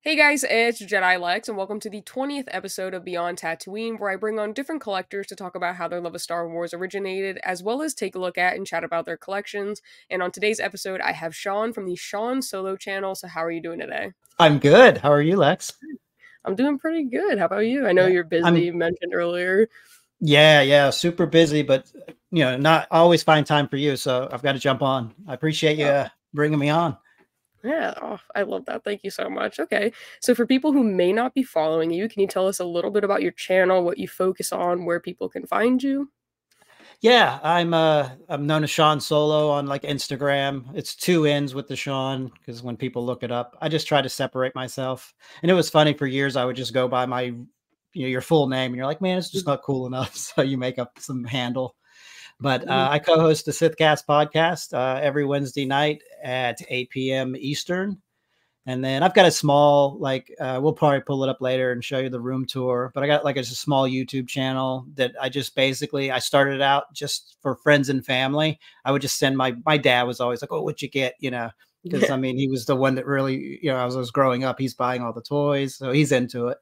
Hey guys, it's Jedi Lex, and welcome to the 20th episode of Beyond Tatooine, where I bring on different collectors to talk about how their love of Star Wars originated, as well as take a look at and chat about their collections. And on today's episode, I have Shawn from the Shawn Solo channel. So, how are you doing today? I'm good. How are you, Lex? I'm doing pretty good. How about you? I know Yeah, you're busy, I'm. you mentioned earlier. Yeah, super busy, but not always find time for you. So I've got to jump on. I appreciate Oh, you bringing me on. yeah, I love that. Thank you so much. Okay, so for people who may not be following you, can you tell us a little bit about your channel, what you focus on, where people can find you? Yeah, I'm known as Sean Solo on like Instagram. It's two ends with the Sean because when people look it up, I just try to separate myself. And it was funny for years. I would just go by my your full name, and you're like, man, it's just not cool enough. So you make up some handle. But Mhm. I co-host the Sithcast podcast every Wednesday night at 8 p.m. Eastern. And then I've got a small, we'll probably pull it up later and show you the room tour. But I got like a small YouTube channel that I just basically I started out just for friends and family. I would just send my dad was always like, "Oh, what'd you get?" Because I Yeah. mean he was the one that really, as I was growing up, he's buying all the toys, so he's into it.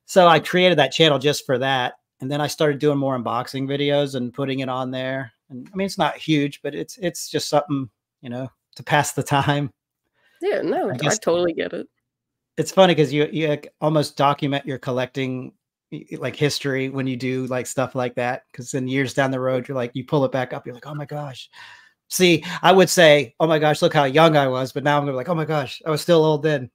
So I created that channel just for that. And then I started doing more unboxing videos and putting it on there. And I mean, it's not huge, but it's just something, to pass the time. Yeah, no, I I guess totally get it. it's funny because you like, almost document your collecting like history when you do like stuff like that. Because then years down the road, you're like, you pull it back up, you're like, oh my gosh. See, I would say, oh my gosh, look how young I was, but now I'm gonna be like, oh my gosh, I was still old then.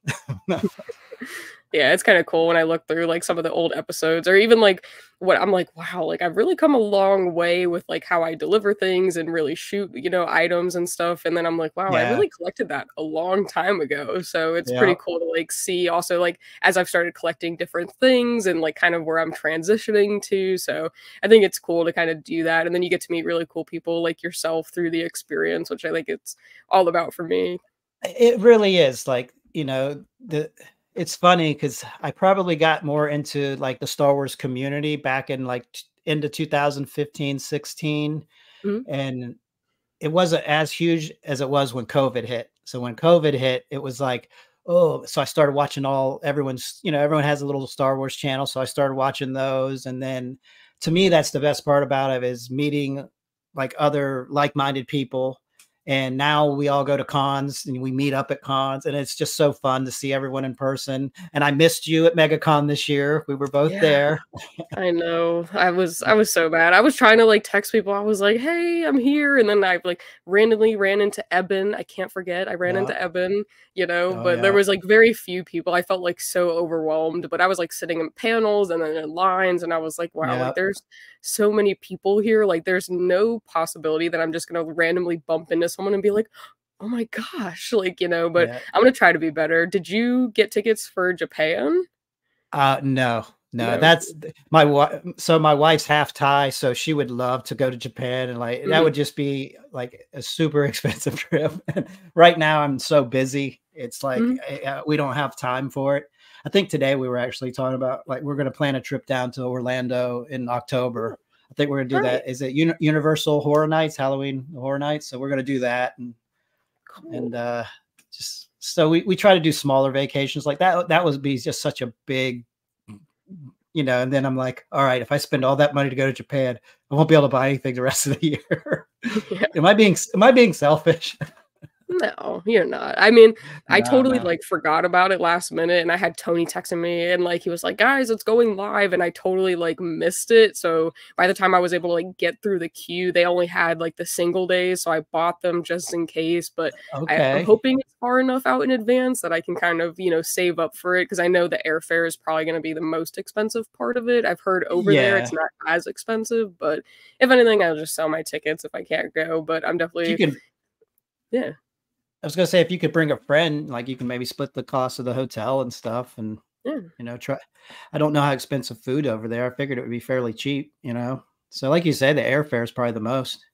Yeah, it's kind of cool when I look through like some of the old episodes or even like what I'm like, wow, like I've really come a long way with like how I deliver things and really shoot, items and stuff. And then I'm like, wow, I Yeah, really collected that a long time ago. So it's yeah. pretty cool to like see also like as I've started collecting different things and like kind of where I'm transitioning to. So I think it's cool to kind of do that. And then you get to meet really cool people like yourself through the experience, which I think it's all about for me. It really is like, it's funny because I probably got more into like the Star Wars community back in like into 2015, 16. Mhm. And it wasn't as huge as it was when COVID hit. So when COVID hit, it was like, oh, so I started watching everyone has a little Star Wars channel. So I started watching those. And then to me, that's the best part about it is meeting like other like-minded people. And now we all go to cons and we meet up at cons, and it's just so fun to see everyone in person. And I missed you at MegaCon this year. We were both Yeah. there. I know. I was so bad. I was trying to like text people. I was like, "Hey, I'm here." And then I like randomly ran into Eben. I can't forget. I ran Yeah. into Eben, Oh but there yeah. was like very few people. I felt like so overwhelmed, but I was like sitting in panels and then in lines and I was like, "Wow, Yeah. like there's so many people here. Like there's no possibility that I'm just going to randomly bump into someone and be like, "Oh my gosh." But Yeah. I'm going to try to be better. Did you get tickets for Japan? No, no, No. that's my wife. So my wife's half Thai, so she would love to go to Japan, and like that Mhm. would just be like a super expensive trip. And right now, I'm so busy. It's like Mhm. we don't have time for it. I think today we were actually talking about like we're going to plan a trip down to Orlando in October. I think we're going to do that. Is it Universal Horror Nights, Halloween Horror Nights? So we're going to do that, Cool. and just so we try to do smaller vacations like that. That would be just such a big, and then I'm like, all right, if I spend all that money to go to Japan, I won't be able to buy anything the rest of the year. Yeah. Am I being selfish? No, you're not. I mean, I No, totally, no. like, forgot about it last minute, and I had Tony texting me, and, like, he was like, "Guys, it's going live," and I totally, like, missed it, so by the time I was able to, like, get through the queue, they only had, like, the single days, so I bought them just in case, but I'm Okay. hoping it's far enough out in advance that I can kind of, save up for it because I know the airfare is probably gonna be the most expensive part of it. I've heard over there Yeah. it's not as expensive, but if anything, I'll just sell my tickets if I can't go, but I'm If you definitely can, yeah. I was gonna say if you could bring a friend, like you can maybe split the cost of the hotel and stuff, and Yeah. try. I don't know how expensive food over there. I figured it would be fairly cheap. So, like you say, the airfare is probably the most.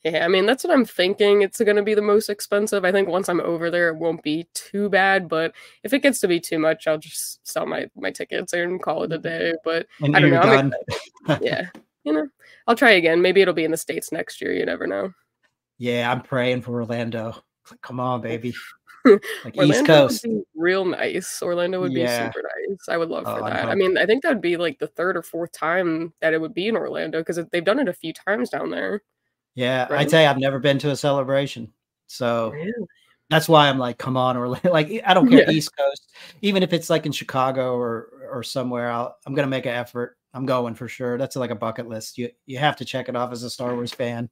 Yeah, I mean, that's what I'm thinking. It's gonna be the most expensive. I think once I'm over there, it won't be too bad, but if it gets to be too much, I'll just sell my tickets and call it a day, but And I don't you're know, I'm done. excited. Yeah, I'll try again. Maybe it'll be in the States next year, you never know. Yeah, I'm praying for Orlando. Come on, baby. like East Orlando would Coast. be real nice. Orlando would be Yeah. super nice. I would love Oh, for I'm that. I hoping. mean, I think that would be like the 3rd or 4th time that it would be in Orlando because they've done it a few times down there, Yeah, I right? tell you, I've never been to a celebration, so Really? that's why I'm like, "Come on," or like, I don't care, Yeah. East Coast, even if it's like in Chicago or somewhere, I'm gonna make an effort. I'm going for sure. That's like a bucket list. You have to check it off as a Star Wars fan.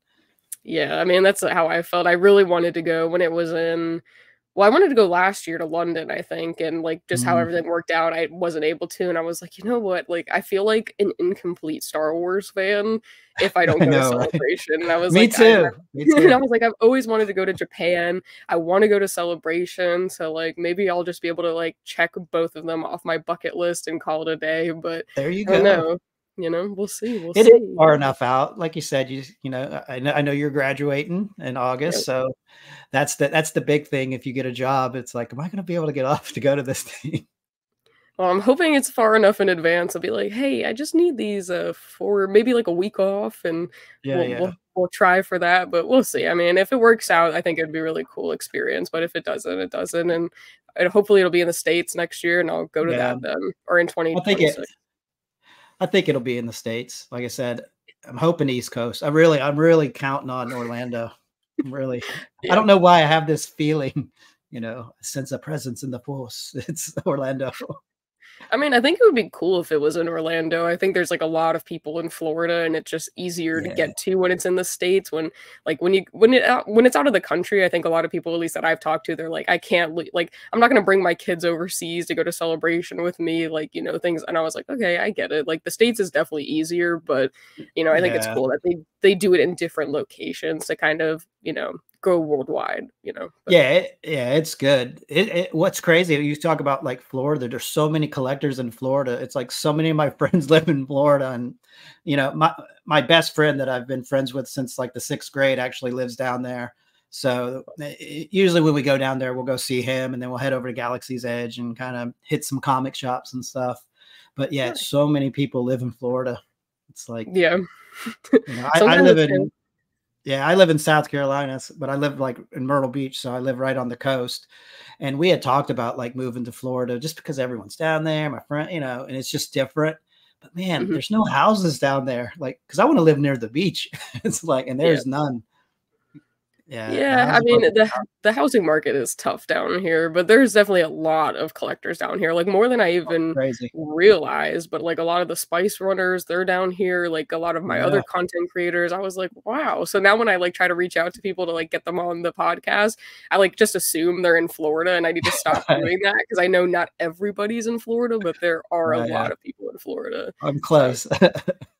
Yeah, I mean, that's how I felt. I really wanted to go when it was in well, I wanted to go last year to London, I think, and, like, just how Mm, everything worked out, I wasn't able to, and I was like, "You know what? Like, I feel like an incomplete Star Wars fan if I don't I go to know, right? Celebration," and I was Me like, "I've too, never" me and I too. was like, "I've always wanted to go to Japan. I wanna go to Celebration, so, like, maybe I'll just be able to, like, check both of them off my bucket list and call it a day," but There you I don't go. know, we'll see, we'll It is see. far enough out. Like you said, I know you're graduating in Yep. August, so that's the big thing. If you get a job, it's like, "Am I gonna be able to get off to go to this thing?" Well, I'm hoping it's far enough in advance. I'll be like, "Hey, I just need these, for maybe, like, a week off," and Yeah, we'll yeah. we'll we'll try for that, but we'll see. I mean, if it works out, I think it'd be a really cool experience, but if it doesn't, it doesn't, and hopefully it'll be in the States next year, and I'll go to Yeah. that then, or in I think it 2026. I think it'll be in the States. Like I said, I'm hoping East Coast. I'm really counting on Orlando. I'm really I Yeah. don't know why I have this feeling, a sense of presence in the force. It's Orlando. I mean, I think it would be cool if it was in Orlando. I think there's, like, a lot of people in Florida, and it's just easier to Yeah. get to when it's in the States, when it's out of the country, I think a lot of people, at least that I've talked to, they're like, "I can't like, I'm not gonna bring my kids overseas to go to Celebration with me," like, things and I was like, "Okay, I get it." Like, the States is definitely easier, but, I think it's Yeah. cool that they do it in different locations to kind of, go worldwide, but Yeah, it's good. What's crazy, you talk about, like, Florida, there's so many collectors in Florida. It's like so many of my friends live in Florida, and, my best friend that I've been friends with since, like, the 6th grade actually lives down there. So, usually when we go down there, we'll go see him, and then we'll head over to Galaxy's Edge and kinda hit some comic shops and stuff. But, yeah, nice. so many people live in Florida. It's like, Yeah. I Sometimes live it's in yeah, I live in South Carolina, but I live like in Myrtle Beach, so I live right on the coast. And we had talked about like moving to Florida just because everyone's down there, my friend, and it's just different. But man, mhm. there's no houses down there. Like, because I want to live near the beach. It's like, and Yeah. there's none. Yeah, the Yeah, I houses mean, are the housing market is tough down here, but there's definitely a lot of collectors down here, like, more than I even crazy. realized, but, like, a lot of the spice runners, they're down here, like, a lot of my other Yeah. content creators, I was like, "Wow." So now when I, like, try to reach out to people to, like, get them on the podcast, I, like, just assume they're in Florida, and I need to stop doing that because I know not everybody's in Florida, but there are a Yeah, lot of people in Florida. I'm So, close.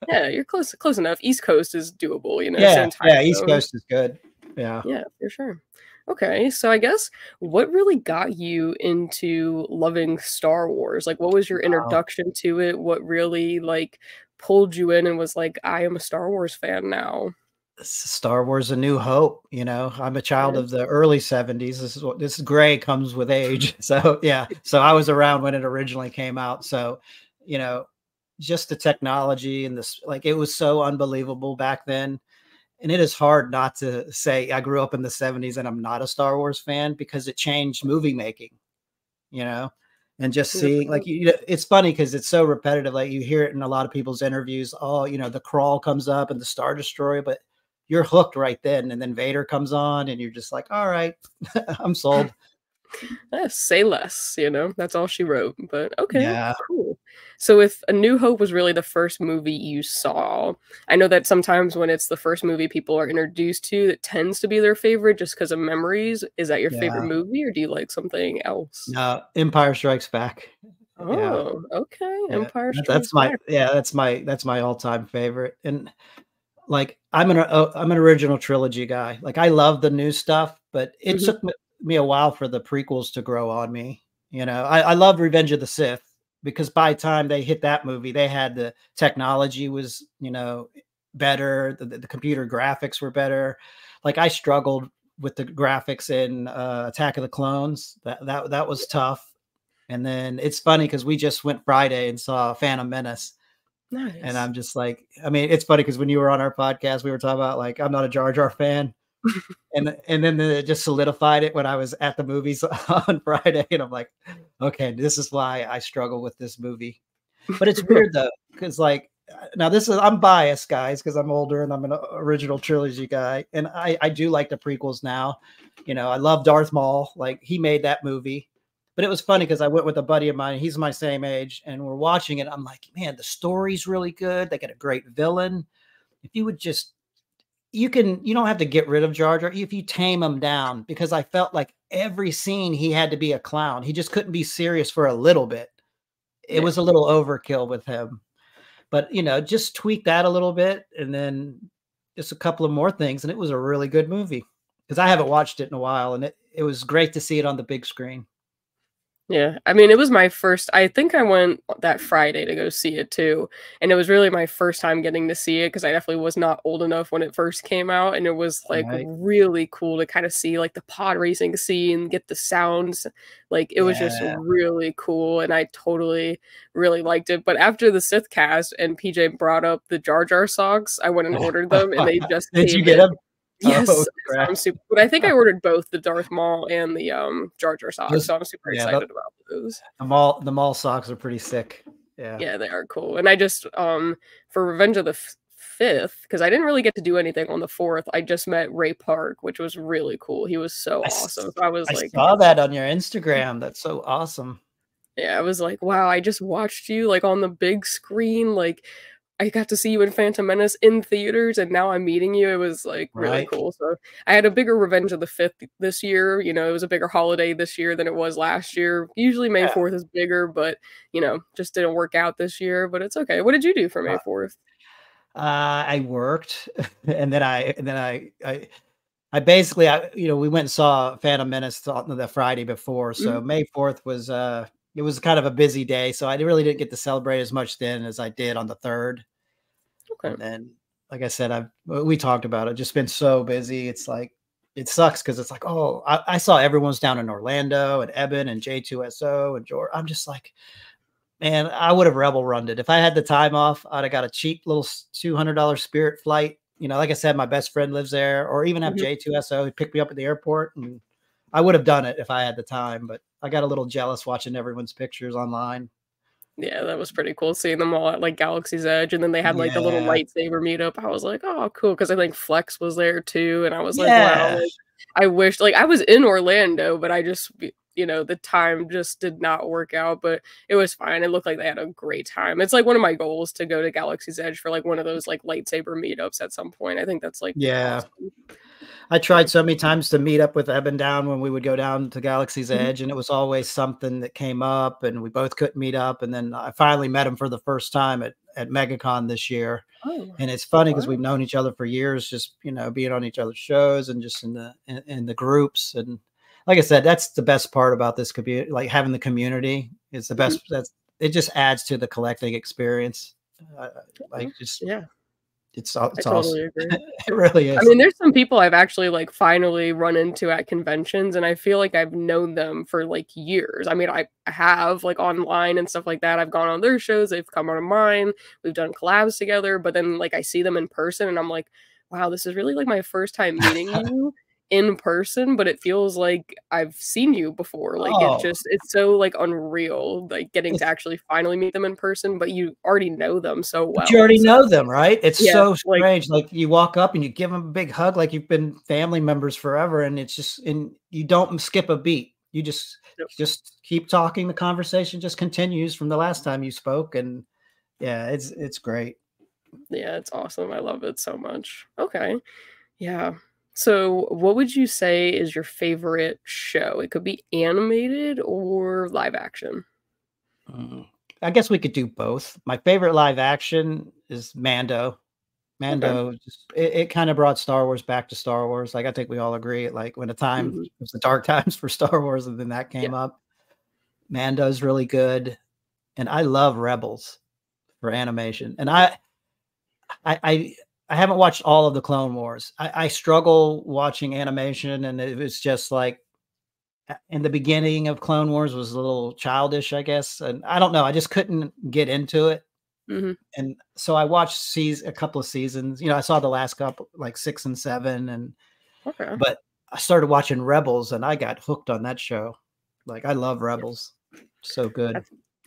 yeah, you're close enough. East Coast is doable, Yeah, same time yeah, East zone. Coast is good. Yeah. Yeah, for sure. Okay, so I guess what really got you into loving Star Wars? Like, what was your Um, introduction to it? What really, like, pulled you in and was like, "I am a Star Wars fan now?" Star Wars: A New Hope, I'm a child Yeah. of the early '70s. This gray comes with age. So, yeah. So I was around when it originally came out. So, you know, just the technology and this like it was so unbelievable back then. And it is hard not to say I grew up in the '70s and I'm not a Star Wars fan because it changed movie making, you know? And just seeing like 100%. it's funny because it's so repetitive. Like you hear it in a lot of people's interviews. Oh, the crawl comes up and the Star Destroyer, but you're hooked right then. And then Vader comes on, and you're just like, all right, I'm sold. Say less, that's all she wrote. But okay, Yeah, cool. So if A New Hope was really the first movie you saw, I know that sometimes when it's the first movie people are introduced to, that tends to be their favorite just because of memories. Is that your favorite yeah. movie, or do you like something else? No, Empire Strikes Back. Yeah, Oh, okay. yeah. Empire That's Strikes my Back. yeah, that's my all-time favorite. And like, I'm an original trilogy guy. Like, I love the new stuff, but it Mhm. took me a while for the prequels to grow on me. I love Revenge of the Sith because by the time they hit that movie, they had the technology was, better. The computer graphics were better. Like, I struggled with the graphics in Attack of the Clones. That was tough. And then it's funny because we just went Friday and saw Phantom Menace. And Nice. I'm just like, I mean, it's funny because when you were on our podcast, we were talking about like, I'm not a Jar Jar fan. And then it just solidified it when I was at the movies on Friday, and I'm like, okay, this is why I struggle with this movie. But it's weird though, because like now this is I'm biased, guys, because I'm older and I'm an original trilogy guy, and I do like the prequels now. I love Darth Maul, like he made that movie. But it was funny because I went with a buddy of mine. He's my same age, and we're watching it. I'm like, man, the story's really good. They got a great villain. If you would just you don't have to get rid of Jar Jar if you tame him down, because I felt like every scene he had to be a clown. He just couldn't be serious for a little bit. It Yeah. was a little overkill with him. But, just tweak that a little bit and then just a couple of more things. And it was a really good movie because I haven't watched it in a while. And it was great to see it on the big screen. Yeah, I mean, it was my first. I think I went that Friday to go see it too, and it was really my first time getting to see it because I definitely was not old enough when it first came out, and it was like Right. really cool to kind of see like the pod racing scene, get the sounds, like it was just Yeah. really cool, and I totally really liked it. But after the Sith cast and PJ brought up the Jar Jar socks, I went and ordered them, and they just Did you came get in. them? Yes, Oh, so crap. I'm super but I think I ordered both the Darth Maul and the, Jar Jar socks, Those, so I'm super yeah, excited about those. the mall socks are pretty sick. Yeah. Yeah, they are cool, and I just, for Revenge of the 5th, because I didn't really get to do anything on the 4th, I just met Ray Park, which was really cool. He was so I, awesome. So I was I like, saw that on your Instagram. That's so awesome. yeah, I was like, "Wow, I just watched you, like, on the big screen, like, I got to see you in Phantom Menace in theaters, and now I'm meeting you." It was, like, really Right. cool. So, I had a bigger Revenge of the 5th this year, it was a bigger holiday this year than it was last year. Usually, May Yeah. 4th is bigger, but, just didn't work out this year, but it's okay. What did you do for May 4th? I worked, I basically, we went and saw Phantom Menace on the Friday before, so Mhm, May 4th was, it was kind of a busy day, so I really didn't get to celebrate as much then as I did on the 3rd, okay. and then, like I said, we talked about it, just been so busy, it's like, it sucks because it's like, oh, I saw everyone's down in Orlando, and Eben, and J2SO, and George. I'm just like, man, I would have rebel runned it. If I had the time off, I'd have got a cheap little $200 Spirit flight. Like I said, my best friend lives there, or even have Mhm. J2SO pick me up at the airport. And I would have done it if I had the time, but I got a little jealous watching everyone's pictures online. Yeah, that was pretty cool seeing them all at, like, Galaxy's Edge, and then they had, like, the little Yeah. lightsaber meetup. I was like, "Oh, cool," because I think Flex was there too, and I was like, "Wow," Yeah. like, I wish like, I was in Orlando, but I just the time just did not work out, but it was fine. It looked like they had a great time. It's, like, one of my goals to go to Galaxy's Edge for, like, one of those, like, lightsaber meetups at some point. I think that's, like, Yeah. awesome. I Yeah. tried so many times to meet up with Eben down when we would go down to Galaxy's Mhm. Edge, and it was always something that came up, and we both couldn't meet up. And then I finally met him for the first time at MegaCon this year. Oh, And it's funny because we've wow. known each other for years, just being on each other's shows and just in the groups. And like I said, that's the best part about this community, like having the community is the Mhm. best. That's it just adds to the collecting experience. Mhm. Like just Yeah, I it's awesome. totally agree. It really I is. mean, there's some people I've actually, like, finally run into at conventions, and I feel like I've known them for, like, years. I mean, I have, like, online and stuff like that. I've gone on their shows, they've come on mine, we've done collabs together, but then, like, I see them in person, and I'm like, "Wow, this is really, like, my first time meeting you in person," but it feels like I've seen you before. Like, Oh, it's so, like, unreal, like, getting to it's actually finally meet them in person, but you already know them so but you well, already so know them, right? It's yeah, so like strange. Like you walk up and you give them a big hug, like you've been family members forever, and it's just and you don't skip a beat. You just keep talking. The conversation just continues from the last time you spoke, and yeah, it's great. Yeah, it's awesome. I love it so much. Okay. Yeah. So, what would you say is your favorite show? It could be animated or live action. Mm. I guess we could do both. My favorite live action is Mando. Okay. Mando just it kind of brought Star Wars back to Star Wars. Like I think we all agree. Like when Mhm. it was the dark times for Star Wars, and then that Yeah. came up. Mando's really good, and I love Rebels for animation. And I I I haven't watched all of the Clone Wars. I struggle watching animation, and it was just like in the beginning of Clone Wars was a little childish, I guess. And I don't know. I just couldn't get into it. Mhm. And so I watched a couple of seasons. I saw the last couple, like 6 and 7, and Okay. But I started watching Rebels and I got hooked on that show. Like I love Rebels. So I, good.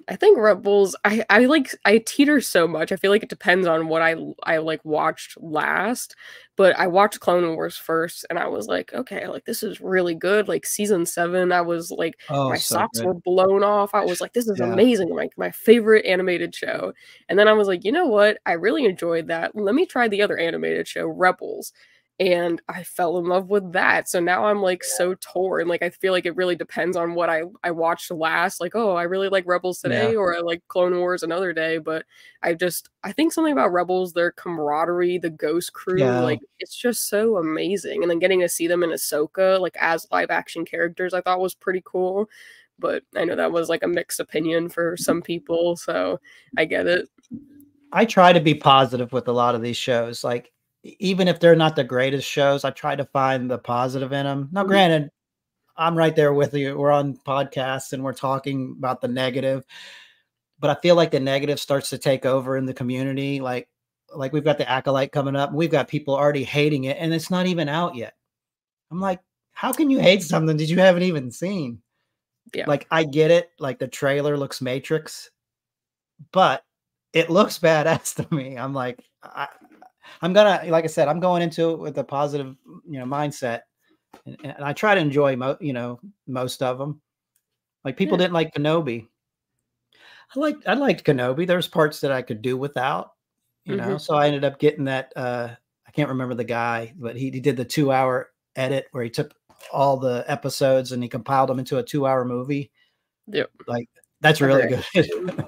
I think Rebels. I teeter so much. I feel like it depends on what I like watched last. But I watched Clone Wars first, and I was like, okay, like this is really good. Like season 7, I was like, Oh, my so socks good. were blown off. I was like, this is Yeah. amazing. Like my favorite animated show. And then I was like, you know what? I really enjoyed that. Let me try the other animated show, Rebels. And I fell in love with that. So now I'm like so torn. Like I feel like it really depends on what I watched last. Like, oh, I really like Rebels Yeah. today, or I like Clone Wars another day. But I think something about Rebels, their camaraderie, the Ghost crew, Yeah. like it's just so amazing. And then getting to see them in Ahsoka, like as live action characters, I thought was pretty cool. But I know that was like a mixed opinion for some people, so I get it. I try to be positive with a lot of these shows. Like, even if they're not the greatest shows, I try to find the positive in them. Now, Mhm. granted, I'm right there with you. We're on podcasts and we're talking about the negative, but I feel like the negative starts to take over in the community. Like we've got the Acolyte coming up. We've got people already hating it, and it's not even out yet. I'm like, how can you hate something that you haven't even seen? Yeah. Like, I get it. Like the trailer looks Matrix, but it looks badass to me. I'm like, I'm gonna, like I said, I'm going into it with a positive, mindset, and I try to enjoy, most of them. Like people Yeah. didn't like Kenobi. I liked Kenobi. There's parts that I could do without, Mhm. So I ended up getting that. I can't remember the guy, but he did the 2 hour edit where he took all the episodes and he compiled them into a 2 hour movie. Yep. Like that's I've really read good.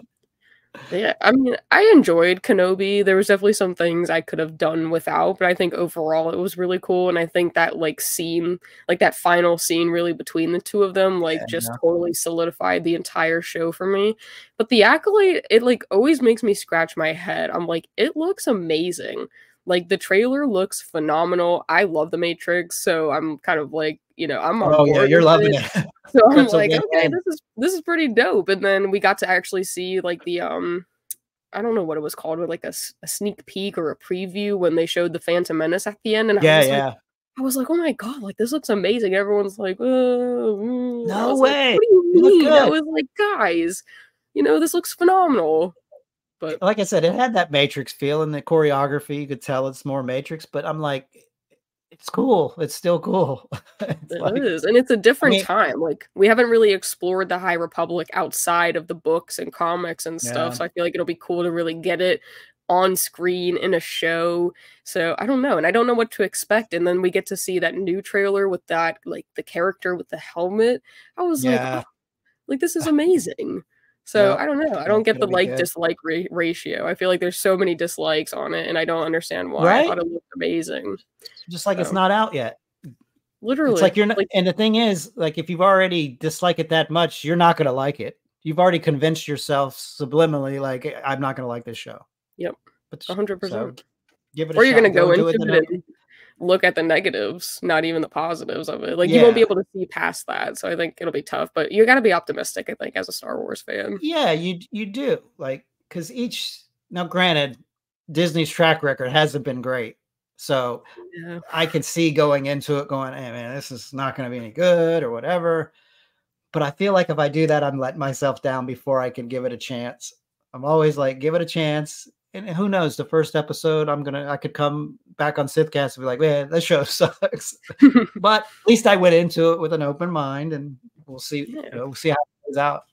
Yeah, I mean, I enjoyed Kenobi. There was definitely some things I could have done without, but I think overall it was really cool. And I think that like scene, like that final scene really between the two of them, like just Yeah, totally solidified the entire show for me. But the Acolyte, it like always makes me scratch my head. I'm like, it looks amazing. Like the trailer looks phenomenal. I love the Matrix, so I'm kind of like, I'm on oh yeah, board you're with loving it. it. So I'm That's a like, okay, win-win. this is pretty dope. And then we got to actually see like the I don't know what it was called, but like a sneak peek or a preview when they showed the Phantom Menace at the end, and Yeah, yeah. I was like, "Oh my god, like this looks amazing." Everyone's like, "Oh," and I No was like, way. "What do you It looked mean?" I good. was like, "Guys, this looks phenomenal." But Like I said, it had that Matrix feel in the choreography. You could tell it's more Matrix, but I'm like, it's cool. It's still cool. It's it like, is, and it's a I different mean, time. Like we haven't really explored the High Republic outside of the books and comics and stuff, yeah, so I feel like it'll be cool to really get it on screen in a show. So I don't know, and I don't know what to expect. And then we get to see that new trailer with that, like the character with the helmet. I was like, oh, yeah, like this is amazing. So yep. I don't know. I Yeah, don't it's get gonna the be like good, dislike ratio. I feel like there's so many dislikes on it, and I don't understand why. I thought right? it looked amazing. Just like it's So not out yet. It's literally, like you're not, like and the thing is, like, if you've already disliked it that much, you're not gonna like it. You've already convinced yourself subliminally, like, I'm not gonna like this show. yep, But so 100%. give it a Or you're gonna shot. Go go into into it with an it open. and look at the negatives, not even the positives of it. Like, you won't be Yeah, able to see past that, so I think it'll be tough, but you gotta be optimistic, I think, as a Star Wars fan. yeah, you do like because each now, granted, Disney's track record hasn't been great, so Yeah. I can see going into it, going, "Hey, man, this is not going to be any good or whatever." But I feel like if I do that, I'm letting myself down before I can give it a chance. I'm always like, give it a chance. And who knows, the first episode, I could come back on Sithcast and be like, man, this show sucks. But at least I went into it with an open mind and we'll see, Yeah. we'll see how it plays out.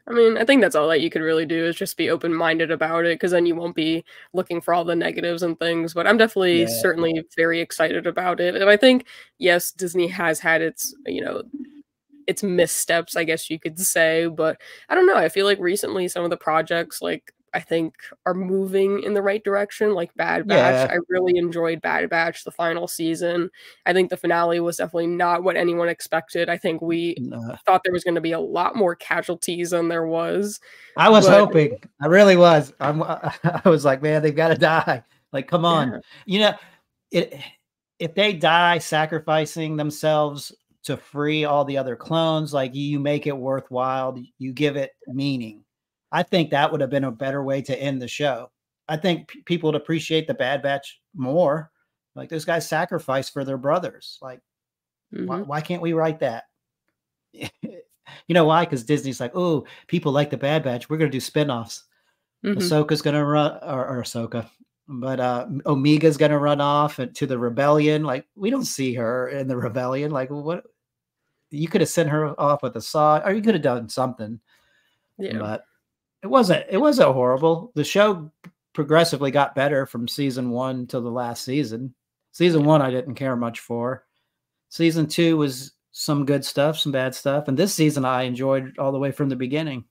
I mean, I think that's all that you could really do is just be open-minded about it, because then you won't be looking for all the negatives and things, but I'm definitely Yeah. certainly very excited about it, and I think, yes, Disney has had its missteps, I guess you could say, but I don't know, I feel like recently some of the projects, like, I think are moving in the right direction, like Bad Batch. Yeah. I really enjoyed Bad Batch, the final season. I think the finale was definitely not what anyone expected. I think we No. thought there was gonna be a lot more casualties than there was, I was but hoping. I really was. I was like, man, they've got to die. Like, come on. yeah. You know, it if they die sacrificing themselves to free all the other clones, like you make it worthwhile, you give it meaning. I think that would have been a better way to end the show. I think people would appreciate the Bad Batch more Like those guys sacrificed for their brothers. Like, Mm-hmm. why can't we write that? You know why? Because Disney's like, oh, people like the Bad Batch. We're gonna do spinoffs. Mm-hmm. Ahsoka's gonna run, or Ahsoka, but Omega's gonna run off to the rebellion. Like, we don't see her in the rebellion. Like, what? You could have sent her off with a saw, or you could have done something. Yeah. But it wasn't horrible. The show progressively got better from season 1 to the last season. Season 1 I didn't care much for. Season 2 was some good stuff, some bad stuff, and this season I enjoyed all the way from the beginning.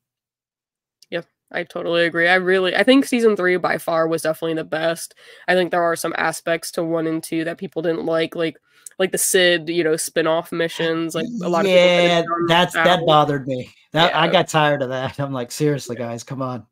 Yeah, I totally agree. I think season 3 by far was definitely the best. I think there are some aspects to 1 and 2 that people didn't like the Sid, spin-off missions. Like a lot of people said it Yeah, was that out. bothered me. That I Yeah, got tired of that. I'm like, seriously, guys, come on.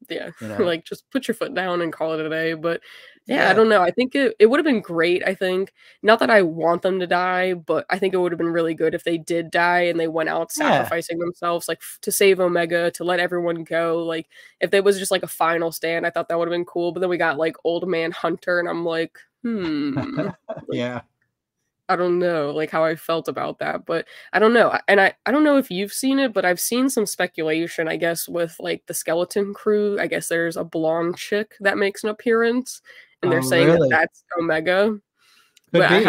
yeah. You know? Like just put your foot down and call it a day. But yeah, I Yeah, don't know. I think it would have been great, I think. Not that I want them to die, but I think it would have been really good if they did die and they went out yeah. sacrificing themselves, like to save Omega, to let everyone go. Like if there was just like a final stand, I thought that would have been cool. But then we got like Old Man Hunter, and I'm like, like Yeah. I don't know, like, how I felt about that, but I don't know, and I don't know if you've seen it, but I've seen some speculation, I guess, with, like, the Skeleton Crew. I guess there's a blonde chick that makes an appearance, and Oh, they're saying that really? that's Omega, Could but be.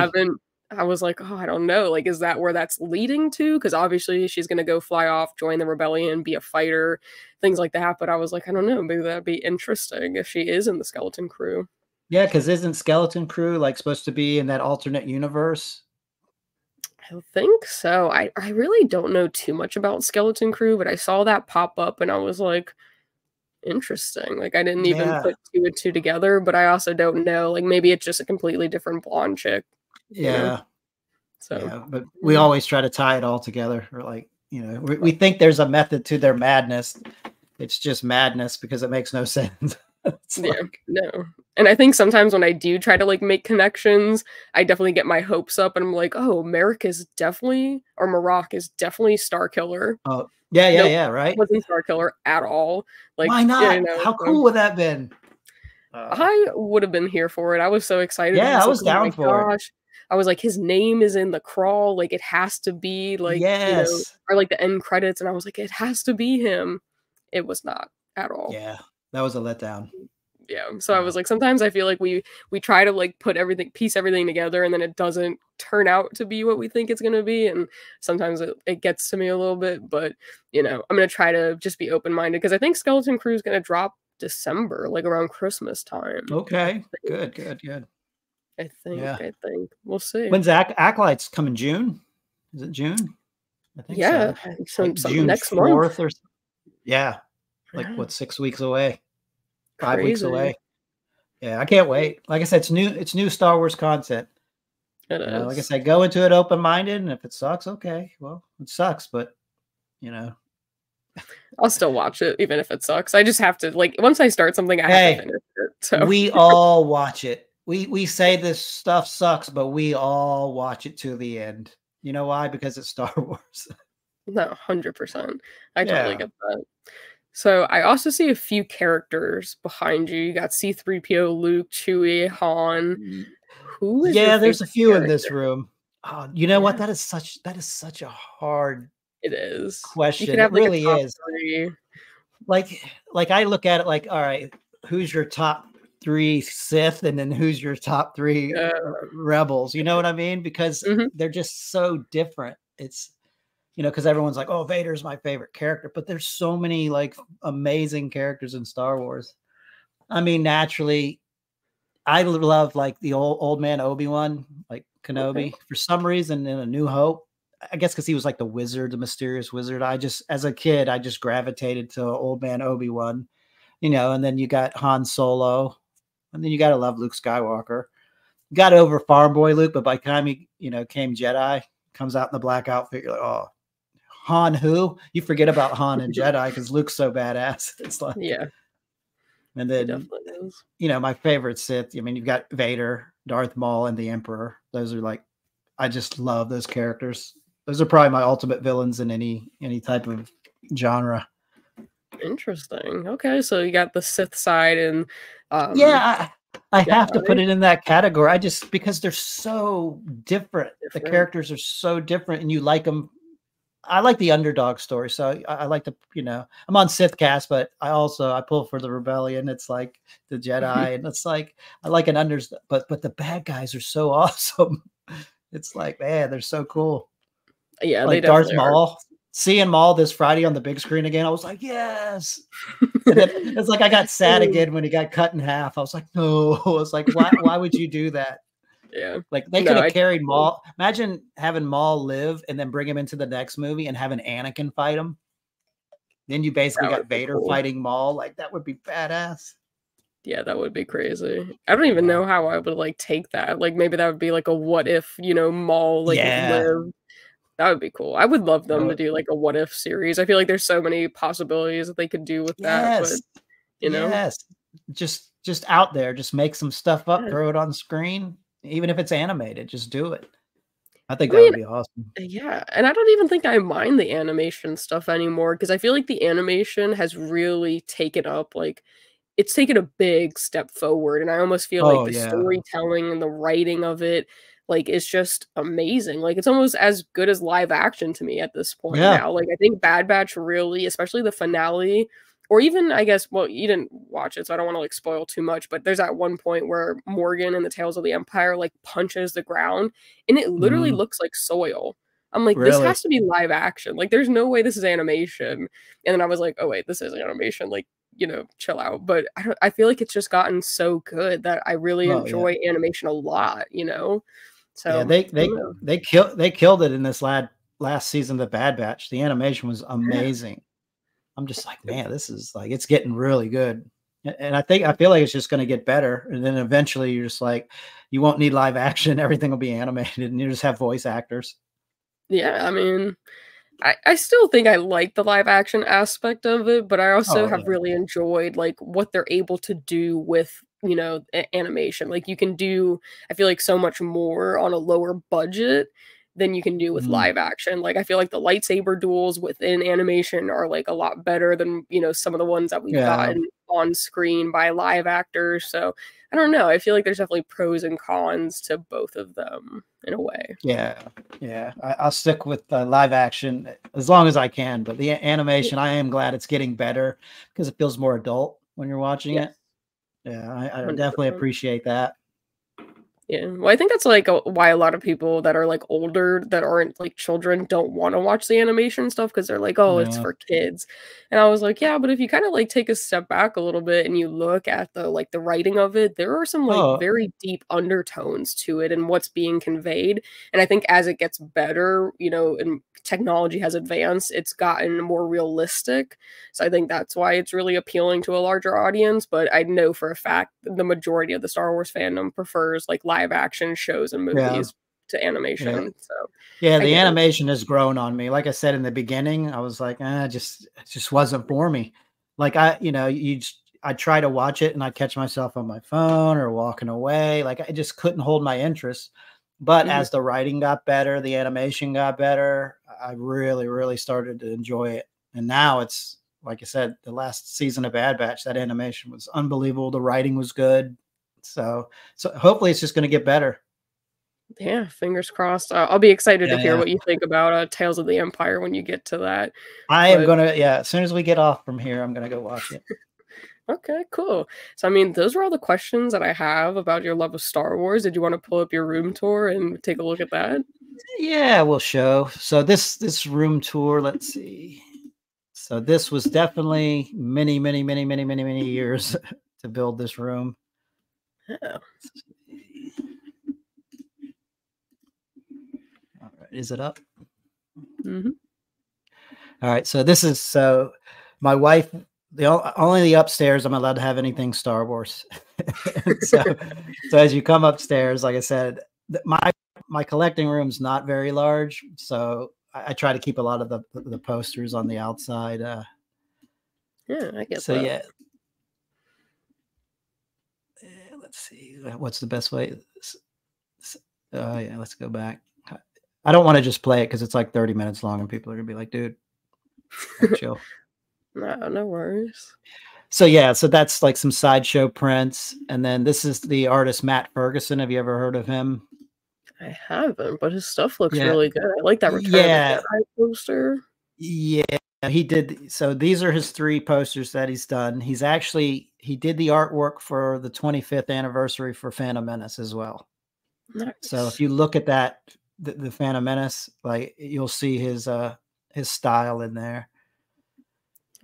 I was like, "Oh, I don't know, like, is that where that's leading to? Because obviously she's gonna go fly off, join the rebellion, be a fighter, things like that, but I was like, "I don't know, maybe that'd be interesting if she is in the Skeleton Crew." Yeah, because isn't Skeleton Crew like supposed to be in that alternate universe? I think so. I really don't know too much about Skeleton Crew, but I saw that pop up and I was like, interesting. Like I didn't even Yeah, put two and two together, but I also don't know. Like maybe it's just a completely different blonde chick, you know? yeah, So yeah. But we mm, always try to tie it all together. Or like, we think there's a method to their madness. It's just madness because it makes no sense. It's yeah, like, no. And I think sometimes when I do try to like make connections, I definitely get my hopes up and I'm like, oh, Merrick is definitely or Maroc is definitely Star Killer. oh, yeah, yeah, Nope, yeah, right? wasn't Star Killer at all. Like, Why not? How so cool would that been? I would have been here for it. I was so excited. I Yeah, I was like, was "Oh down my for it. gosh." I was like, "His name is in the crawl, like, it has to be, like, Yes. or, like, the end credits," and I was like, "It has to be him." It was not at all. Yeah, that was a letdown. Yeah, so I Yeah. was like, sometimes I feel like we try to, like, piece everything together, and then it doesn't turn out to be what we think it's gonna be, and sometimes it gets to me a little bit, but, I'm gonna try to just be open-minded because I think Skeleton Crew is gonna drop December, like, around Christmas time. Okay. Good, good, good. Yeah. I think. We'll see. When's Acolytes coming? June? Is it June? I think Yeah, so. some Like some June next month. 4th or yeah. Like Yeah, what, 6 weeks away? 5 weeks crazy. away. Yeah, I can't wait. Like I said, it's new Star Wars content. It Like I is. said, go into it open-minded, and if it sucks, okay. Well, it sucks, but you know. I'll still watch it even if it sucks. I just have to like, once I start something, I have to Hey, finish it, so we all watch it. We say this stuff sucks, but we all watch it to the end. You know why? Because it's Star Wars. no, 100%. I totally Yeah. get that. So, I also see a few characters behind you. You got C-3PO, Luke, Chewie, Han. Who is your Yeah, there's a favorite few in this character? room. You know what? Yeah, That is such a hard it is. You could question. It have, like, a really top is. 3. Like like I look at it like, all right, who's your top 3 Sith and then who's your top 3 Uh, rebels? You know what I mean? Because mhm. they're just so different. It's because everyone's like, "Oh, Vader's my favorite character," but there's so many like amazing characters in Star Wars. I mean, naturally, I love like the old man Obi-Wan, like Okay. Kenobi. For some reason in A New Hope, I guess because he was like the wizard, the mysterious wizard. I just, as a kid, I just gravitated to old man Obi-Wan, and then you got Han Solo, and then you got to love Luke Skywalker. Got over Farm Boy Luke, but by the time he, came Jedi, comes out in the black outfit, you're like, oh, Han who? You forget about Han and Jedi because Luke's so badass. It's like, Yeah, and he then definitely is. my favorite Sith. I mean, you've got Vader, Darth Maul, and the Emperor. Those are like, I just love those characters. Those are probably my ultimate villains in any type of genre. Interesting. Okay, so you got the Sith side and, um, Yeah, I Yeah, have to put it in that category. I just because they're so different. The different. characters are so different, and you like them. I like the underdog story, so I like to, I'm on Sith cast, but I pull for the rebellion. It's like the Jedi, and it's like I like an but the bad guys are so awesome. It's like, man, they're so cool. Yeah, they Like Darth definitely are. Maul, seeing Maul this Friday on the big screen again, I was like, yes. And then it's like I got sad again when he got cut in half. I was like, no. I was like, why would you do that? Yeah. Like they could No, have I carried Maul. Imagine having Maul live and then bring him into the next movie and having Anakin fight him. Then you basically that would got be Vader cool. fighting Maul. Like that would be badass. Yeah, that would be crazy. I don't even Yeah. know how I would, like, take that. Like, maybe that would be, like, a what if, Maul, like, Yeah. lived. That would be cool. I would love them to Oh, do, like, a what if series. I feel like there's so many possibilities that they could do with that, but, yes. you know? Yes. Just out there. Just make some stuff up, Yeah. throw it on screen. Even if it's animated, just do it. I think I that would mean, be awesome. yeah, and I don't even think I mind the animation stuff anymore because I feel like the animation has really taken up, like it's taken a big step forward, and I almost feel like Oh the yeah. storytelling and the writing of it, like, is just amazing. Like, it's almost as good as live action to me at this point Yeah. now. Like, I think Bad Batch really, especially the finale, or even I guess, well, you didn't watch it, so I don't wanna, like, spoil too much, but there's that one point where Morgan in the Tales of the Empire, like, punches the ground, and it literally Mhm. looks like soil. I'm like, "This Really? has to be live action. Like, there's no way this is animation." And then I was like, "Oh, wait, this is animation." Like, chill out. But I feel like it's just gotten so good that I really Oh yeah. enjoy animation a lot, you know? Yeah, So, I don't know. they killed it in this last season of the Bad Batch. The animation was Yeah, amazing. I'm just like, it man, this is like it's getting really good. And I feel like it's just going to get better. And then eventually you're just like, you won't need live action. Everything will be animated and you just have voice actors. yeah, I mean, I still think I like the live action aspect of it, but I also Oh have yeah. really enjoyed, like, what they're able to do with, animation. Like, you can do, I feel like, so much more on a lower budget than you can do with Mm, live action. Like, I feel like the lightsaber duels within animation are, like, a lot better than, some of the ones that we've yeah. gotten on screen by live actors. So, I don't know. I feel like there's definitely pros and cons to both of them in a way. Yeah. Yeah. I'll stick with live action as long as I can. But the Yeah. animation, I am glad it's getting better because it feels more adult when you're watching it. Yes. Yeah. I definitely 100%. appreciate that. Yeah, well, I think that's, like, why a lot of people that are, like, older that aren't, like, children don't wanna watch the animation stuff because 'cause they're like, "Oh, it's Yeah. for kids." And I was like, "Yeah, but if you kinda, like, take a step back a little bit and you look at the writing of it, there are some, like, Oh, very deep undertones to it and what's being conveyed." And I think as it gets better, and technology has advanced, it's gotten more realistic. So I think that's why it's really appealing to a larger audience, but I know for a fact the majority of the Star Wars fandom prefers, like, live action shows and yeah. movies to Yeah. animation, so Yeah, I the get it. animation has grown on me. Like I said in the beginning, I was like, it just wasn't for me. Like I try to watch it and I catch myself on my phone or walking away. Like I just couldn't hold my interest. But Mhm. as the writing got better, the animation got better, I really, really started to enjoy it. And now it's like I said, the last season of Bad Batch, that animation was unbelievable. The writing was good. So hopefully it's just going to get better. Yeah, fingers crossed. I'll be excited to Yeah, hear yeah. what you think about, Tales of the Empire when you get to that, I am but gonna yeah, as soon as we get off from here, I'm gonna go watch it. okay, cool. So, I mean, those are all the questions that I have about your love of Star Wars. Did you wanna pull up your room tour and take a look at that? Yeah, we'll show. So this room tour, let's see. So this was definitely many, many, many, many, many, many years to build this room. Yeah. All right, is it up? Mhm. All right, so my wife, only the upstairs I'm allowed to have anything Star Wars. so so as you come upstairs, like I said, my collecting room's not very large, so I try to keep a lot of the posters on the outside. Yeah, I get So that. yeah, let's see what's the best way. Yeah, let's go back. I don't want to just play it because it's like 30 minutes long, and people are gonna be like, "Dude, like chill." No, no worries. So yeah, so that's like some sideshow prints. And then this is the artist Matt Ferguson. Have you ever heard of him? I haven't, but his stuff looks Yeah. really good. I like that Return of the Yeah. Jedi poster. Yeah. He did. So these are his 3 posters that he's done. He did the artwork for the 25th anniversary for Phantom Menace as well. So if Nice. you look at that, the Phantom Menace, like you'll see his style in there.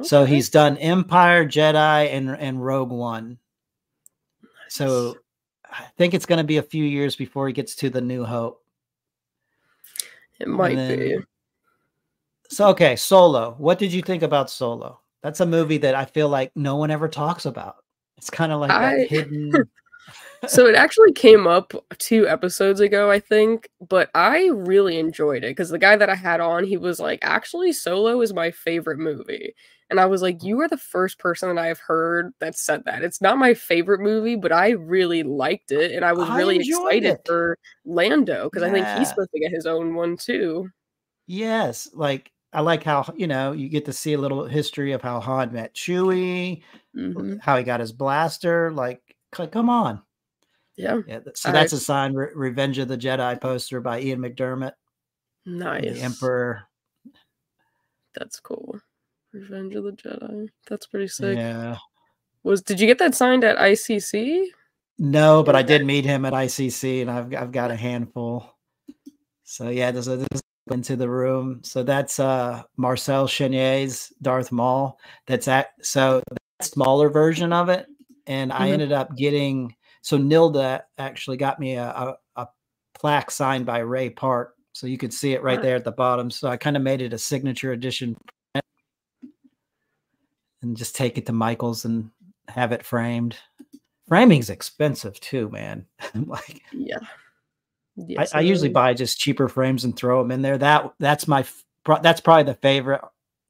So Okay. he's done Empire, Jedi, and Rogue One. Nice. So I think it's going to be a few years before he gets to the New Hope. It And might be. then, so okay, Solo. What did you think about Solo? That's a movie that I feel like no one ever talks about. It's kind of like that I hidden. So it actually came up 2 episodes ago, I think, but I really enjoyed it because the guy that I had on, he was like, "Actually, Solo is my favorite movie." And I was like, "You are the first person that I've heard that said that. It's not my favorite movie, but I really liked it, and I was I really enjoyed excited it. for Lando because I think he's Yeah. supposed to get his own one too." Yes. Like I like how, you get to see a little history of how Han met Chewie, Mhm. how he got his blaster. Like, come on. Yeah. Yeah. So I that's a signed Revenge of the Jedi poster by Ian McDermott and the Nice. Emperor. That's cool. Revenge of the Jedi. That's pretty sick. Yeah. Did you get that signed at ICC? No, but Or I did meet him at ICC, and I've got a handful. So yeah, this is into the room. So that's Marcel Chenier's Darth Maul. That's so that smaller version of it, and I Mhm. ended up getting. So Nilda actually got me a plaque signed by Ray Park, so you could see it right Nice. there at the bottom. So I kind of made it a signature edition, and just take it to Michael's and have it framed. Framing's expensive too, man. Like Yeah. Yes, I it usually is. buy just cheaper frames and throw them in there. That's that's probably the favorite,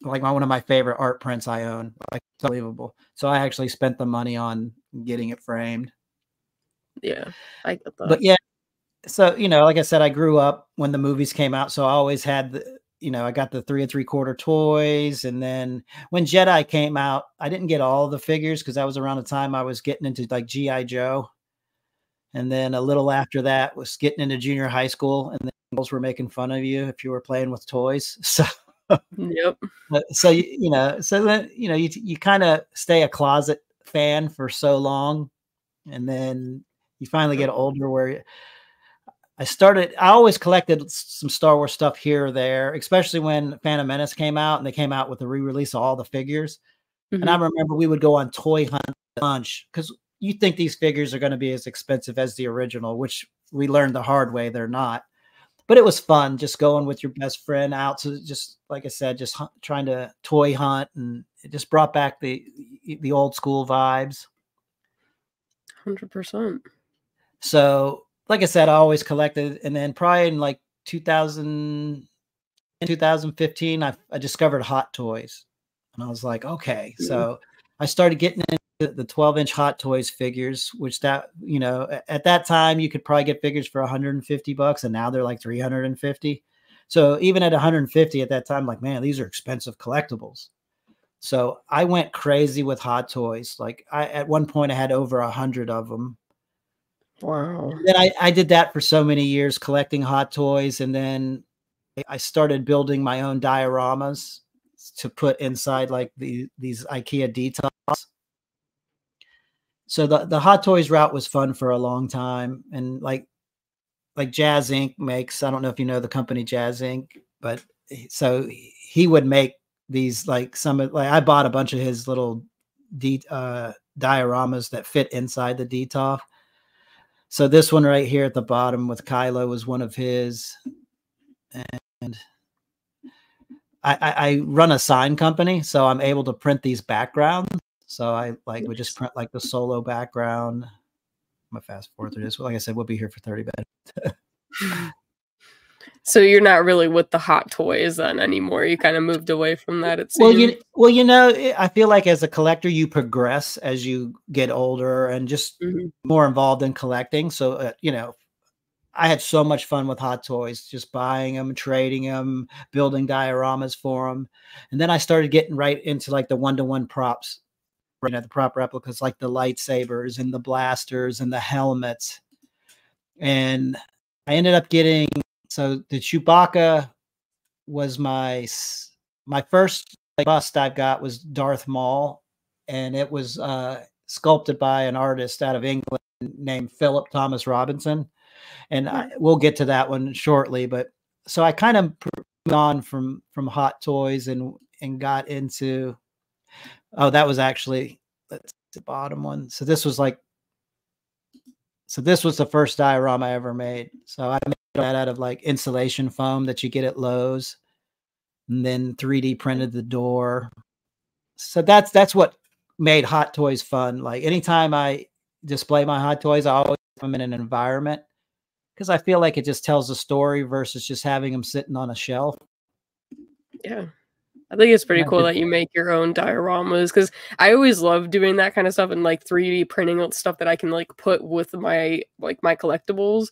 like one of my favorite art prints I own. Like it's unbelievable. So I actually spent the money on getting it framed. Yeah, I get that. But yeah, so like I said, I grew up when the movies came out, so I always had I got the 3 3/4 toys, and then when Jedi came out, I didn't get all the figures because that was around the time I was getting into like GI Joe. And then a little after that was getting into junior high school, and the girls were making fun of you if you were playing with toys. Yep. So then you kind of stay a closet fan for so long, and then you finally get older where I always collected some Star Wars stuff here or there, especially when Phantom Menace came out and they came out with the re-release of all the figures. And I Mhm. remember we would go on toy hunt lunch because you think these figures are going to be as expensive as the original, which we learned the hard way they're not. But it was fun just going with your best friend out to, just like I said, just trying to toy hunt, and it just brought back the old school vibes. 100%. So, like I said, I always collected, and then probably in like 2000 in 2015, I discovered Hot Toys, and I was like, okay. Mm. So I started getting into the 12-inch Hot Toys figures, which at that time you could probably get figures for $150, and now they're like 350. So even at 150 at that time, like, man, these are expensive collectibles. So I went crazy with Hot Toys. Like at one point I had over 100 of them. Wow. And then I did that for so many years, collecting Hot Toys, and then I started building my own dioramas to put inside like these IKEA details. So the Hot Toys route was fun for a long time, and like Jazz Inc. makes. I don't know if you know the company Jazz Inc., but so he would make these like I bought a bunch of his little dioramas that fit inside the DTOF. So this one right here at the bottom with Kylo was one of his, and I run a sign company, so I'm able to print these backgrounds. So I would just Nice. print like the Solo background. I'm gonna fast forward through this. Like I said, we'll be here for 30 minutes. So you're not really with the Hot Toys then anymore. You kind of moved away from that, it Well, seems. I feel like as a collector, you progress as you get older and just Mhm. more involved in collecting. So, I had so much fun with Hot Toys, just buying them, trading them, building dioramas for them. And then I started getting right into like the one-to-one props the prop replicas, like the lightsabers and the blasters and the helmets. And I ended up getting, so the Chewbacca was my first bust I've got was Darth Maul, and it was sculpted by an artist out of England named Philip Thomas Robinson. And we'll get to that one shortly. But so I kind of on from Hot Toys and got into, oh, that was actually, that's the bottom one. So this was the first diorama I ever made. So I made that out of like insulation foam that you get at Lowe's, and then 3D printed the door. So that's what made Hot Toys fun. Like anytime I display my Hot Toys, I always put them in an environment, because I feel like it just tells a story versus just having them sitting on a shelf. Yeah. I think it's pretty cool that you make your own dioramas, because I always love doing that kind of stuff and like 3D printing stuff that I can like put with my my collectibles.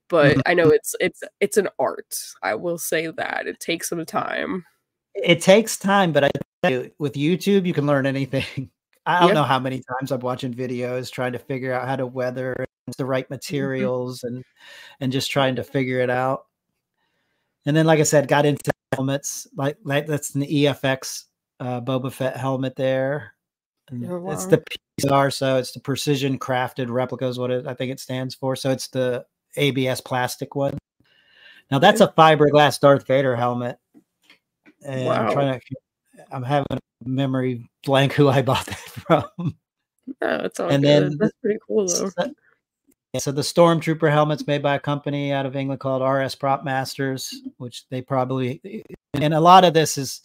But I know it's an art. I will say that it takes some time. It takes time, but I tell you, with YouTube, you can learn anything. I don't know how many times I'm watching videos trying to figure out how to weather the right materials and just trying to figure it out. And then, like I said, got into helmets. Like that's an EFX Boba Fett helmet there. And it's the PCR, so it's the precision crafted replica is what I think it stands for. So it's the ABS plastic one. Now that's a fiberglass Darth Vader helmet. And I'm having a memory blank who I bought that from. Yeah, it's all good. That's pretty cool though. So the Stormtrooper helmet's made by a company out of England called RS Prop Masters, which they probably, and a lot of this is,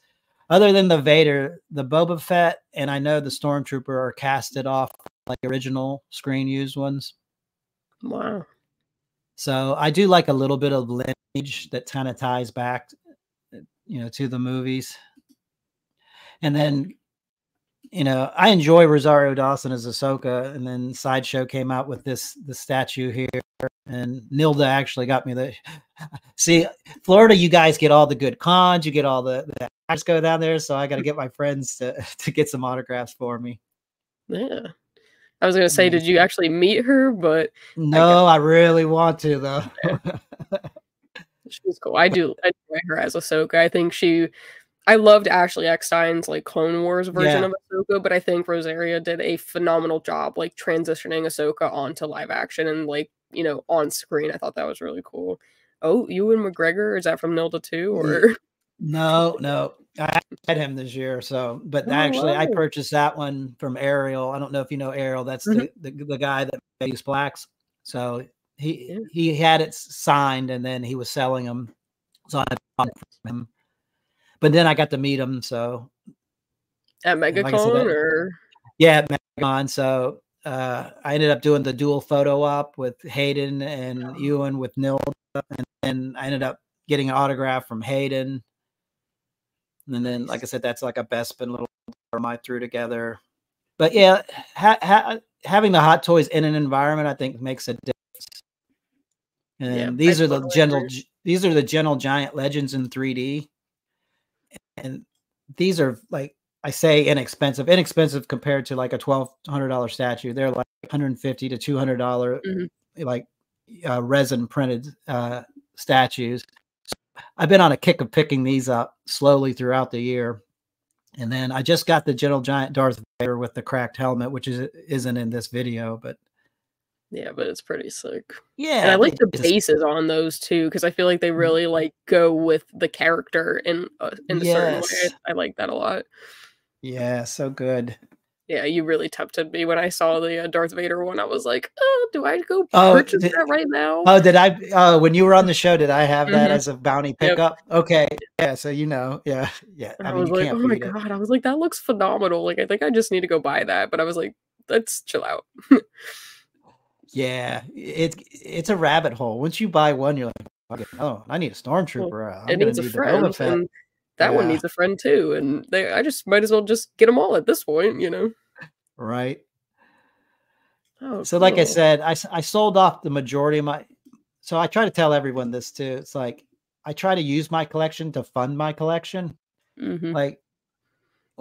other than the Vader, the Boba Fett, and I know the Stormtrooper are casted off like original screen used ones. Wow. So I do like a little bit of lineage that kind of ties back, to the movies. And then, I enjoy Rosario Dawson as Ahsoka, and then Sideshow came out with the statue here, and Nilda actually got me see, Florida, you guys get all the good cons, you get all the I just go down there, so I got to get my friends to get some autographs for me. Yeah. I was going to say, did you actually meet her? But no, I really want to though. She's cool. I do enjoy her as Ahsoka. I think I loved Ashley Eckstein's like Clone Wars version of Ahsoka, but I think Rosaria did a phenomenal job like transitioning Ahsoka onto live action and on screen. I thought that was really cool. Oh, Ewan McGregor, is that from Nilda too? Or no, I had him this year. So, but actually, I purchased that one from Ariel. I don't know if you know Ariel. That's the guy that makes blacks. So he had it signed, and then he was selling them. So I bought it from him. But then I got to meet him. So at MegaCon at MegaCon. So I ended up doing the dual photo op with Hayden and Ewan with Nilda, and then I ended up getting an autograph from Hayden. And then, like I said, that's like a Bespin little I threw together. But yeah, having the Hot Toys in an environment, I think, makes a difference. And these are the Gentle Giant Legends in 3D. And these are, like I say, inexpensive compared to like a $1,200 statue. They're like $150 to $200 like resin printed statues. So I've been on a kick of picking these up slowly throughout the year. And then I just got the Gentle Giant Darth Vader with the cracked helmet, which isn't in this video, but yeah, but it's pretty sick. Yeah, and I like the bases on those too, because I feel like they really like go with the character in a certain way. I like that a lot. Yeah, so good. Yeah, you really tempted me when I saw the Darth Vader one. I was like, oh, do I go purchase that right now? Oh, did I? When you were on the show, did I have that as a bounty pickup? Okay, yeah. So yeah. I was like, oh my god! I was like, that looks phenomenal. Like, I think I just need to go buy that. But I was like, let's chill out. Yeah, it's a rabbit hole. Once you buy one, you're like, oh, I need a Stormtrooper. It needs a friend, and that one needs a friend too. And I just might as well just get them all at this point, Right. Oh, so like I said, I sold off the majority of my. So I try to tell everyone this too. It's like I try to use my collection to fund my collection. Like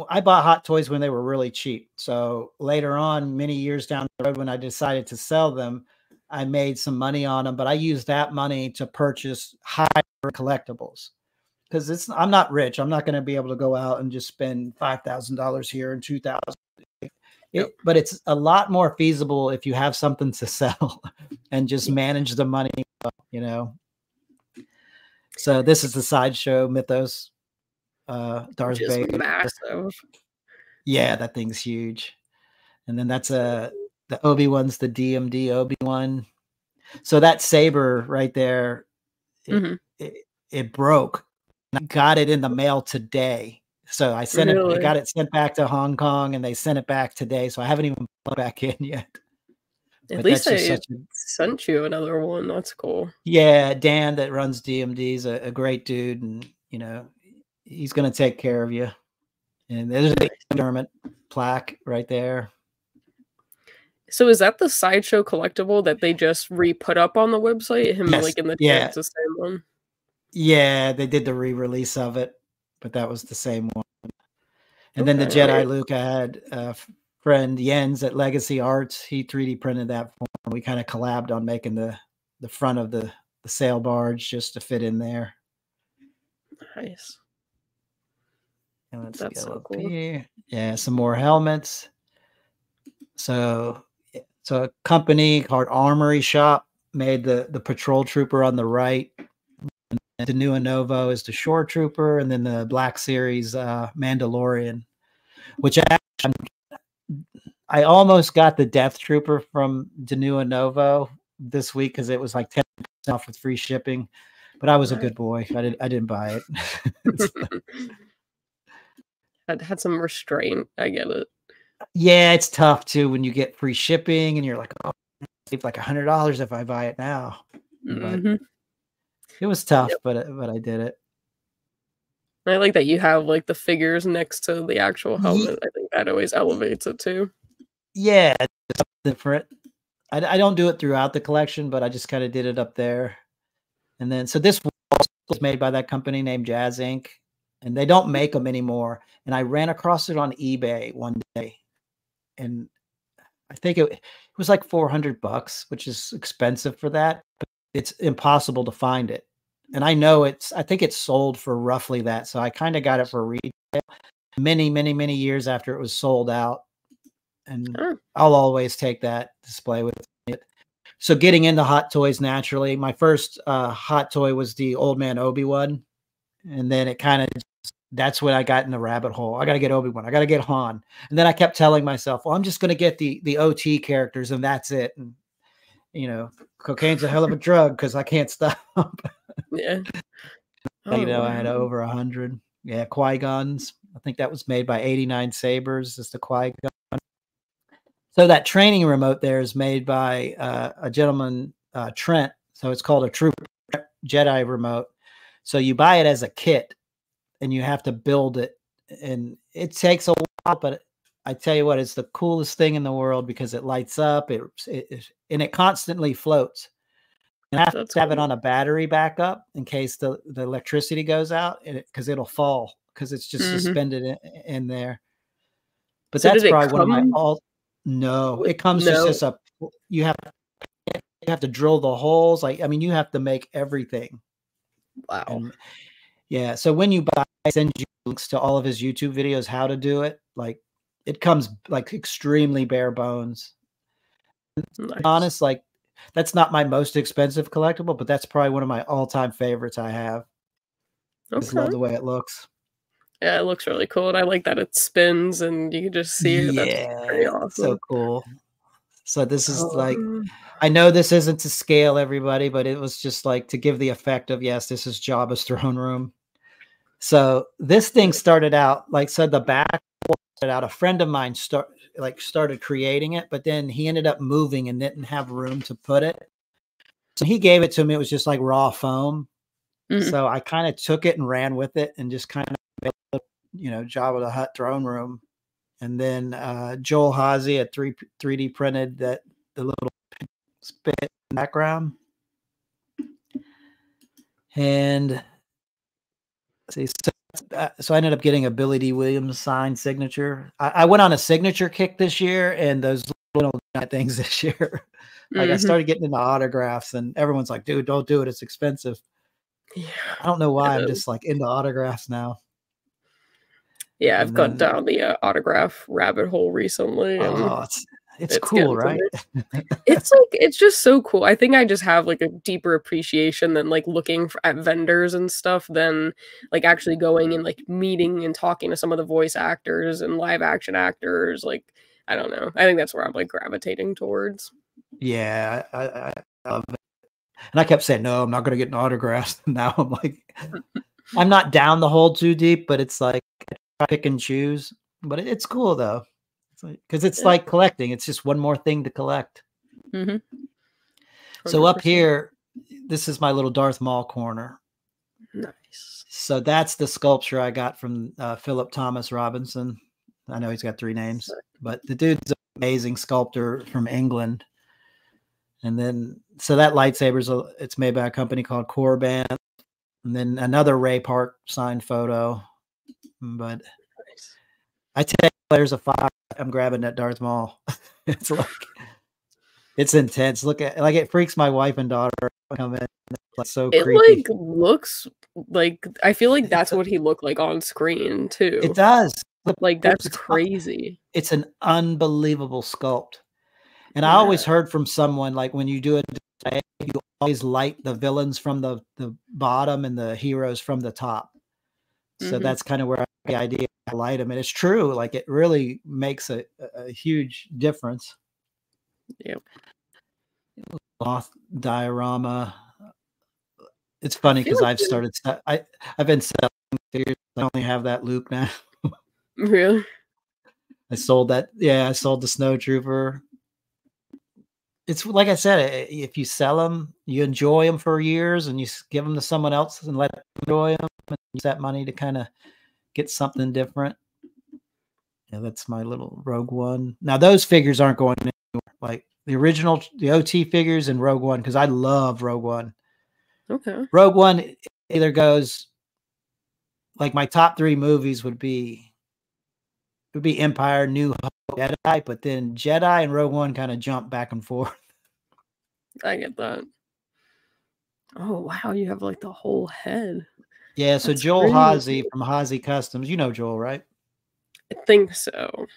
I bought Hot Toys when they were really cheap. So later on, many years down the road, when I decided to sell them, I made some money on them, but I used that money to purchase higher collectibles because I'm not rich. I'm not going to be able to go out and just spend $5,000 here and 2,000. Yep. But it's a lot more feasible if you have something to sell and just manage the money, you know. So this is the Sideshow Mythos, Darth Which is Vader. massive. Yeah, that thing's huge. And then that's the Obi-Wan's the DMD Obi-Wan. So that saber right there, it broke. I got it in the mail today. So I got it sent back to Hong Kong, and they sent it back today. So I haven't even put it back in yet. At least they sent you another one. That's cool. Yeah, Dan that runs DMD is a great dude, and you know, he's gonna take care of you. And there's a McDermott plaque right there. So is that the Sideshow collectible that they just re-put up on the website? Him like in the chair, it's the same one. Yeah, they did the re-release of it, but that was the same one. And then the Jedi Luke, I had a friend Jens at Legacy Arts. He 3D printed that for me. We kind of collabed on making the front of the sail barge just to fit in there. Nice. And let's go so up here. Yeah, some more helmets. So a company called Armory Shop made the patrol trooper on the right. And the new Novo is the shore trooper, and then the Black Series Mandalorian, which I almost got the Death Trooper from Danua Novo this week because it was like 10% off with free shipping. But I was a good boy. I didn't buy it. I had some restraint. I get it. Yeah, it's tough too when you get free shipping and you're like, oh, I save like $100 if I buy it now. But it was tough, but I did it. I like that you have like the figures next to the actual helmet. I think that always elevates it too. Yeah, it's different. I don't do it throughout the collection, but I just kind of did it up there. And then, so this was made by that company named Jazz Inc. And they don't make them anymore. And I ran across it on eBay one day. And I think it was like $400, which is expensive for that, but it's impossible to find it. And I know I think it's sold for roughly that. So I kind of got it for retail many, many, many years after it was sold out. And I'll always take that display with it. So getting into Hot Toys naturally, my first Hot Toy was the Old Man Obi-Wan. And then it kind of, that's when I got in the rabbit hole. I got to get Obi-Wan. I got to get Han. And then I kept telling myself, well, I'm just going to get the OT characters and that's it. And, you know, cocaine's a hell of a drug because I can't stop. Yeah. You know, I had over 100. Yeah, Qui-Gons. I think that was made by 89 Sabers. It's the Qui-Gon. So that training remote there is made by a gentleman, Trent. So it's called a True Jedi remote. So you buy it as a kit and you have to build it. And it takes a while, but I tell you what, it's the coolest thing in the world because it lights up and it constantly floats. And I have to have it on a battery backup in case the electricity goes out because it'll fall because it's just suspended in there. But so that's probably one of my No, it comes just as you have to drill the holes. Like, I mean, you have to make everything. Wow. And yeah. So when you buy, I send you links to all of his YouTube videos, how to do it. Like it comes like extremely bare bones. Nice. To be honest, like that's not my most expensive collectible, but that's probably one of my all-time favorites I have. I just love the way it looks. Yeah, it looks really cool. And I like that it spins and you can just see it. Yeah, that's pretty awesome. So cool. So this is like, I know this isn't to scale everybody, but it was just like to give the effect of, yes, this is Jabba's throne room. So this thing started out, like said the back started out, a friend of mine started creating it, but then he ended up moving and didn't have room to put it. So he gave it to me. It was just like raw foam. So I kind of took it and ran with it and just kind of built, you know, Jabba the Hutt throne room. And then Joel Hazy had 3D printed the little spit background. And see, so so I ended up getting a Billy D. Williams signed signature. I went on a signature kick this year, and those little things this year. Like I started getting into autographs, and everyone's like, "Dude, don't do it. It's expensive." Yeah, I don't know why. I'm just like into autographs now. Yeah, I've And gone then, down the autograph rabbit hole recently, and oh, it's it's cool, getting to right? me. It's like it's just so cool. I think I just have like a deeper appreciation than like looking at vendors and stuff than like actually going and like meeting and talking to some of the voice actors and live action actors. Like I don't know. I think that's where I'm like gravitating towards. Yeah, I love it. And I kept saying, "No, I'm not going to get an autograph." Now I'm like, I'm not down the hole too deep, but it's like I pick and choose. But it's cool though, because it's Yeah. like collecting. It's just one more thing to collect. Mm-hmm. So up 100%. here, this is my little Darth Maul corner. Nice. So that's the sculpture I got from Philip Thomas Robinson. I know he's got 3 names, but the dude's an amazing sculptor from England. And then, so that lightsaber's it's made by a company called Corban. And then another Ray Park signed photo. But Nice. I tell you, there's a 5. I'm grabbing that Darth Maul. It's like, it's intense. Look at, like, it freaks my wife and daughter come in. It's like so It creepy. like looks like I feel like that's what he looked like on screen too. It does. Like that's crazy. It's an unbelievable sculpt. And I Yeah. always heard from someone, like, when you do it, you always light the villains from the bottom and the heroes from the top. So that's kind of where the idea I light them. And it's true. Like, it really makes a huge difference. Yep. Cloth diorama. It's funny because like I've been selling figures. I only have that Luke now. Really? I sold that. Yeah, I sold the Snowtrooper. It's like I said, if you sell them, you enjoy them for years, and you give them to someone else and let them enjoy them, and use that money to kind of get something different. Yeah, that's my little Rogue One. Now those figures aren't going anywhere. Like the original, the OT figures and Rogue One, because I love Rogue One. Okay. Rogue One either goes, like, my top 3 movies would be Empire, New Hope, Jedi, but then Jedi and Rogue One kind of jump back and forth. I get that. Oh wow, you have like the whole head. Yeah, so That's Joel crazy. Hawsey from Hawsey Customs, you know Joel, right? I think so.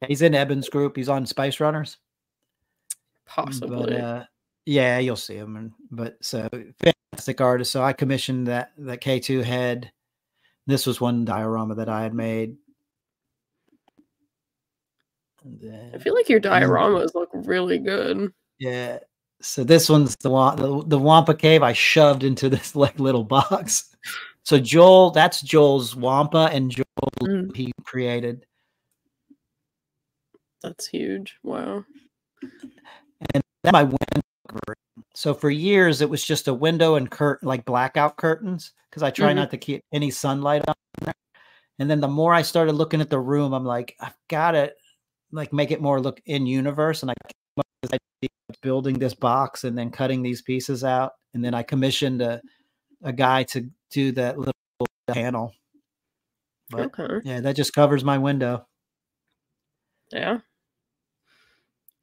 He's in Eben's group. He's on Spice Runners. Possibly. But yeah, you'll see him. But so fantastic artist. So I commissioned that K2 head. This was one diorama that I had made. I feel like your dioramas look really good. Yeah. So this one's the Wampa Cave I shoved into this like little box. So Joel, that's Joel's Wampa, and Joel he created. That's huge. Wow. And then my window. So for years it was just a window and curtain, like blackout curtains, because I try not to keep any sunlight on there. And then the more I started looking at the room, I'm like, I've got to like make it more look in universe. And I building this box and then cutting these pieces out. And then I commissioned a guy to do that little panel. But yeah, that just covers my window. Yeah.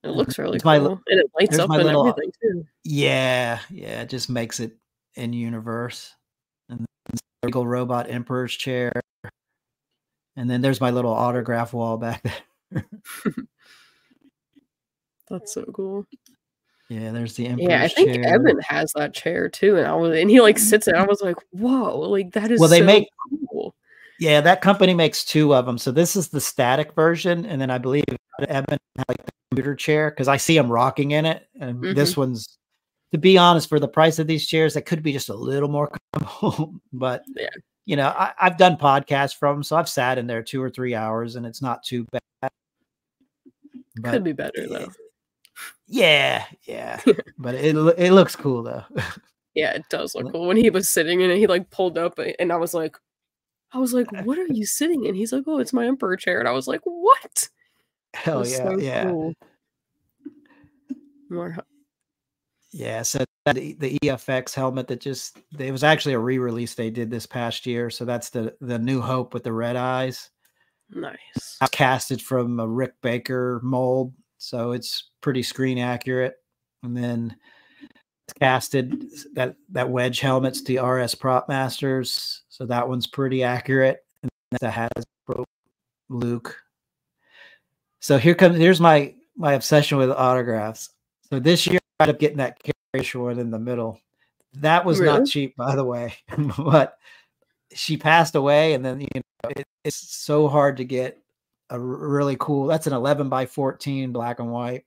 It looks really cool. And it lights up and everything too. Yeah. Yeah. It just makes it in universe. And then the Regal Robot Emperor's chair. And then there's my little autograph wall back there. That's so cool. Yeah, there's the Emperor's chair. Yeah, I think chair. Evan has that chair too, and he like sits in. I was like, whoa, like that is cool. Yeah, that company makes 2 of them. So this is the static version, and then I believe Evan had like the computer chair, because I see him rocking in it. And this one's, to be honest, for the price of these chairs, that could be just a little more comfortable. But yeah, you know, I've done podcasts from them, so I've sat in there 2 or 3 hours, and it's not too bad. But could be better though. Yeah. But it looks cool though. Yeah, it does look cool. When he was sitting in it, he like pulled up, and I was like, what are you sitting in? He's like, oh, it's my Emperor chair. And I was like, what? Hell yeah. So cool. Yeah. So the EFX helmet that it was actually a re-release they did this past year. So that's the New Hope with the red eyes. Nice. Casted from a Rick Baker mold, so it's pretty screen accurate. And then it's casted that wedge helmet's the RS Prop Masters, so that one's pretty accurate. And that has Luke. So here's my obsession with autographs. So this year I ended up getting that Carrie one in the middle. That was not cheap, by the way, but she passed away, and then it's so hard to get a really cool. That's an 11x14 black and white.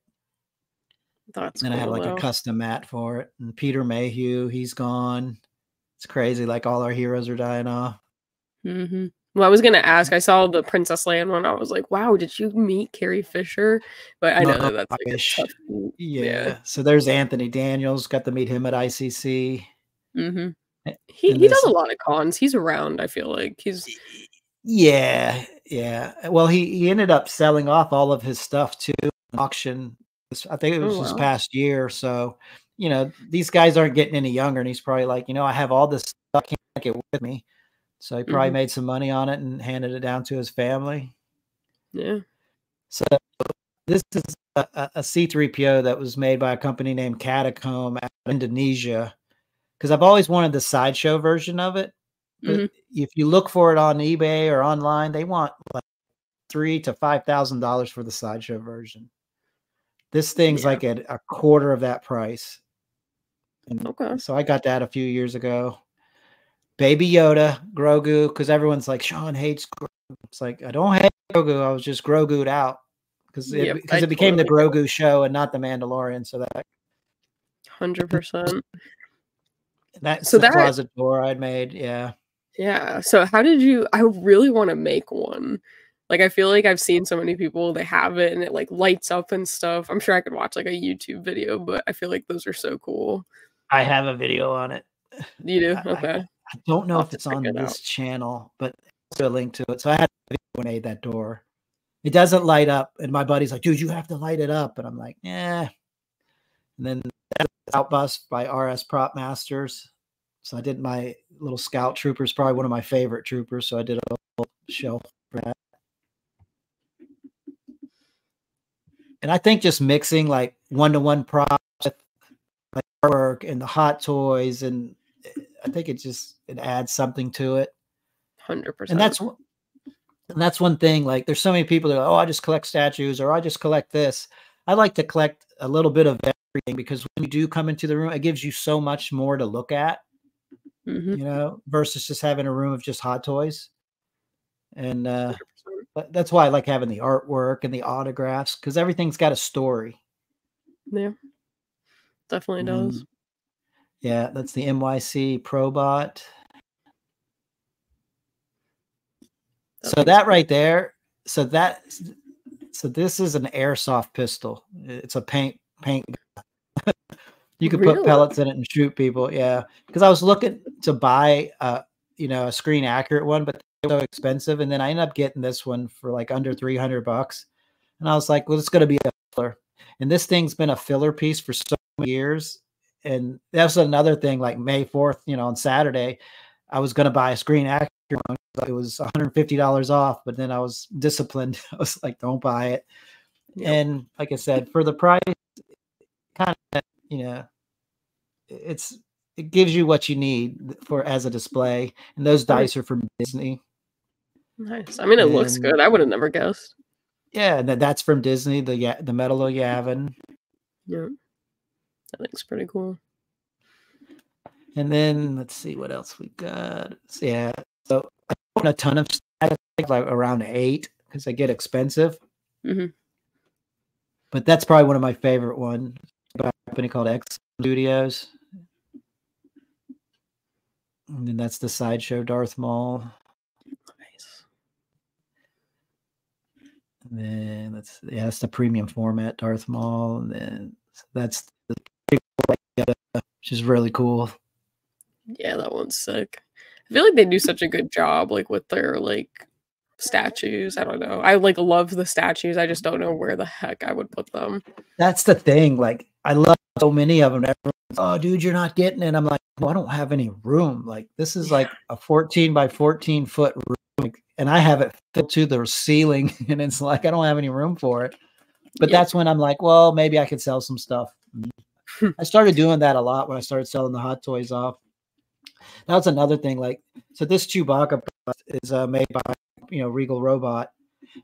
That's and cool, I had like a custom mat for it. And Peter Mayhew, he's gone. It's crazy. Like all our heroes are dying off. Mm-hmm. Well, I was gonna ask. I saw the Princess Leia one. I was like, "Wow, did you meet Carrie Fisher?" But I know that's like a tough. Yeah. So there's Anthony Daniels. Got to meet him at ICC. Mm-hmm. He does a lot of cons. He's around. I feel like he's. Yeah. Well, he ended up selling off all of his stuff to an auction. I think it was this past year. So, these guys aren't getting any younger, and he's probably like, I have all this stuff, I can't take it with me. So he probably made some money on it and handed it down to his family. Yeah. So this is a C-3PO that was made by a company named Catacomb out of Indonesia. Because I've always wanted the sideshow version of it. But if you look for it on eBay or online, they want like $3,000 to $5,000 for the sideshow version. This thing's like at a quarter of that price. And so I got that a few years ago. Baby Yoda, Grogu, because everyone's like, Shawn hates Grogu. It's like, I don't hate Grogu. I was just Grogu'd out because it became the Grogu show and not the Mandalorian. So that 100%. That's the closet door I'd made. Yeah. Yeah. So how did you? I really want to make one. Like, I feel like I've seen so many people, they have it and it like lights up and stuff. I'm sure I could watch like a YouTube video, but I feel like those are so cool. I have a video on it. You do? Okay. I don't know if it's on this channel, but there's a link to it. So I had a video when I made that door. It doesn't light up. And my buddy's like, dude, you have to light it up. And I'm like, yeah. And then Outbust by RS Prop Masters. So I did my little Scout Troopers, probably one of my favorite troopers. So I did a little shelf for that. And I think just mixing like one-to-one props with like artwork and the hot toys, and I think it adds something to it. 100%. And that's one thing. Like, there's so many people that go, I just collect statues, or I just collect this. I like to collect a little bit of everything, because when you do come into the room, it gives you so much more to look at, versus just having a room of just hot toys. And that's why I like having the artwork and the autographs, because everything's got a story. Yeah, definitely does. Yeah, that's the MYC Probot. So that right there, so this is an airsoft pistol. It's a paint. You could put pellets in it and shoot people. Yeah, because I was looking to buy a screen accurate one, but they're so expensive, and then I ended up getting this one for like under $300. And I was like, well, it's going to be a filler. And this thing's been a filler piece for so many years. And that's another thing. Like May 4th, on Saturday, I was going to buy a screen accurate one. It was $150 off, but then I was disciplined. I was like, don't buy it. Yep. And like I said, for the price, kind of, it gives you what you need as a display. And those dice are from Disney. Nice. I mean, it looks good. I would have never guessed. Yeah, and that's from Disney, the Metal of Yavin. Yeah. That looks pretty cool. And then let's see what else we got. So I own a ton of stuff, like around 8, because they get expensive. But that's probably one of my favorite ones, by a company called X Studios. And then that's the Sideshow Darth Maul. Nice. And then that's the premium format Darth Maul. And then that's the which is really cool. Yeah, that one's sick. I feel like they do such a good job, like with their like statues. I don't know. I like love the statues. I just don't know where the heck I would put them. That's the thing. Like, I love so many of them. Everyone's, oh, dude, you're not getting it. I'm like, well, I don't have any room. Like, this is like a 14 by 14 foot room, and I have it filled to the ceiling, and it's like I don't have any room for it. But that's when I'm like, well, maybe I could sell some stuff. I started doing that a lot when I started selling the hot toys off. That was another thing. Like, so this Chewbacca is made by, Regal Robot.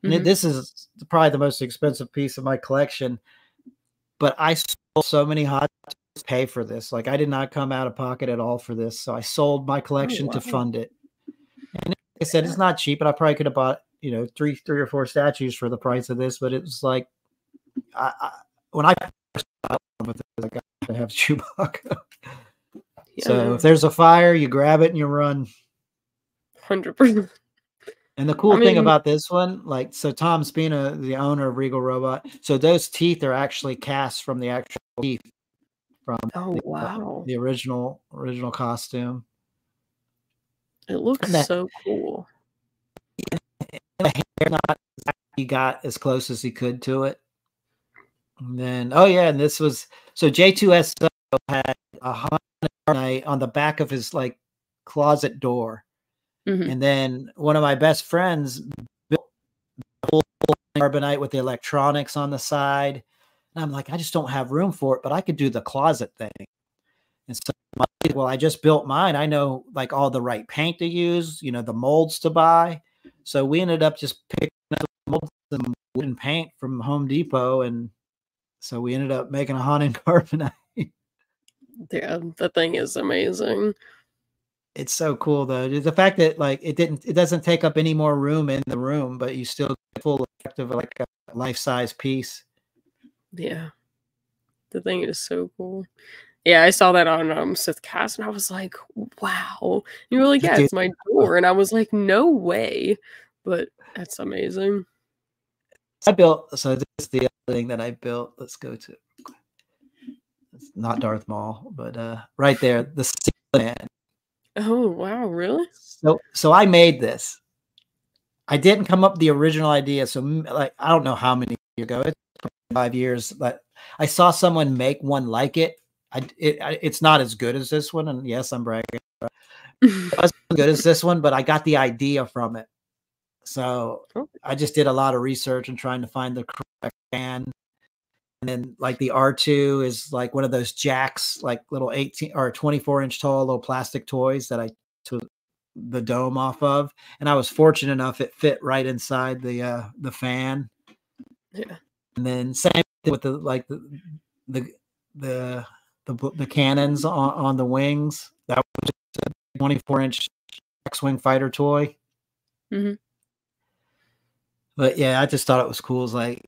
And this is probably the most expensive piece of my collection. But I sold so many hot toys to pay for this. Like, I did not come out of pocket at all for this. So I sold my collection to fund it. And like I said, it's not cheap, but I probably could have bought, three or four statues for the price of this. But it was like, when I first got with it, I got to have Chewbacca. Yeah. So if there's a fire, you grab it and you run. 100%. And the cool thing about this one, like, so Tom Spina, the owner of Regal Robot, so those teeth are actually cast from the actual teeth from the original costume. It looks so cool. The hair, he got as close as he could to it. And then, and this was, so J2SO had a haunted night on the back of his like closet door. And then one of my best friends built the whole carbonite with the electronics on the side. And I'm like, I just don't have room for it, but I could do the closet thing. And so, well, I just built mine. I know like all the right paint to use, the molds to buy. So we ended up just picking up molds and wooden paint from Home Depot. And so we ended up making a haunted carbonite. Yeah, the thing is amazing. It's so cool though. The fact that like it doesn't take up any more room in the room, but you still get full effect of like a life-size piece. Yeah. The thing is so cool. Yeah, I saw that on Sith Cast and I was like, wow. You were like, yeah, it's my door. And I was like, no way. But that's amazing. So this is the other thing that I built. Let's go to, it's not Darth Maul, but right there, the man. Oh, wow, really? So I made this. I didn't come up with the original idea. So like, I don't know how many years ago, it's 5 years, but I saw someone make one like it. It's not as good as this one. And yes, I'm bragging. It wasn't as good as this one, but I got the idea from it. So I just did a lot of research and trying to find the correct fan. And then like the R2 is like one of those jacks, like little 18 or 24-inch tall little plastic toys that I took the dome off of. And I was fortunate enough it fit right inside the fan. Yeah. And then same with the cannons on the wings. That was just a 24-inch X-Wing fighter toy. But yeah, I just thought it was cool as like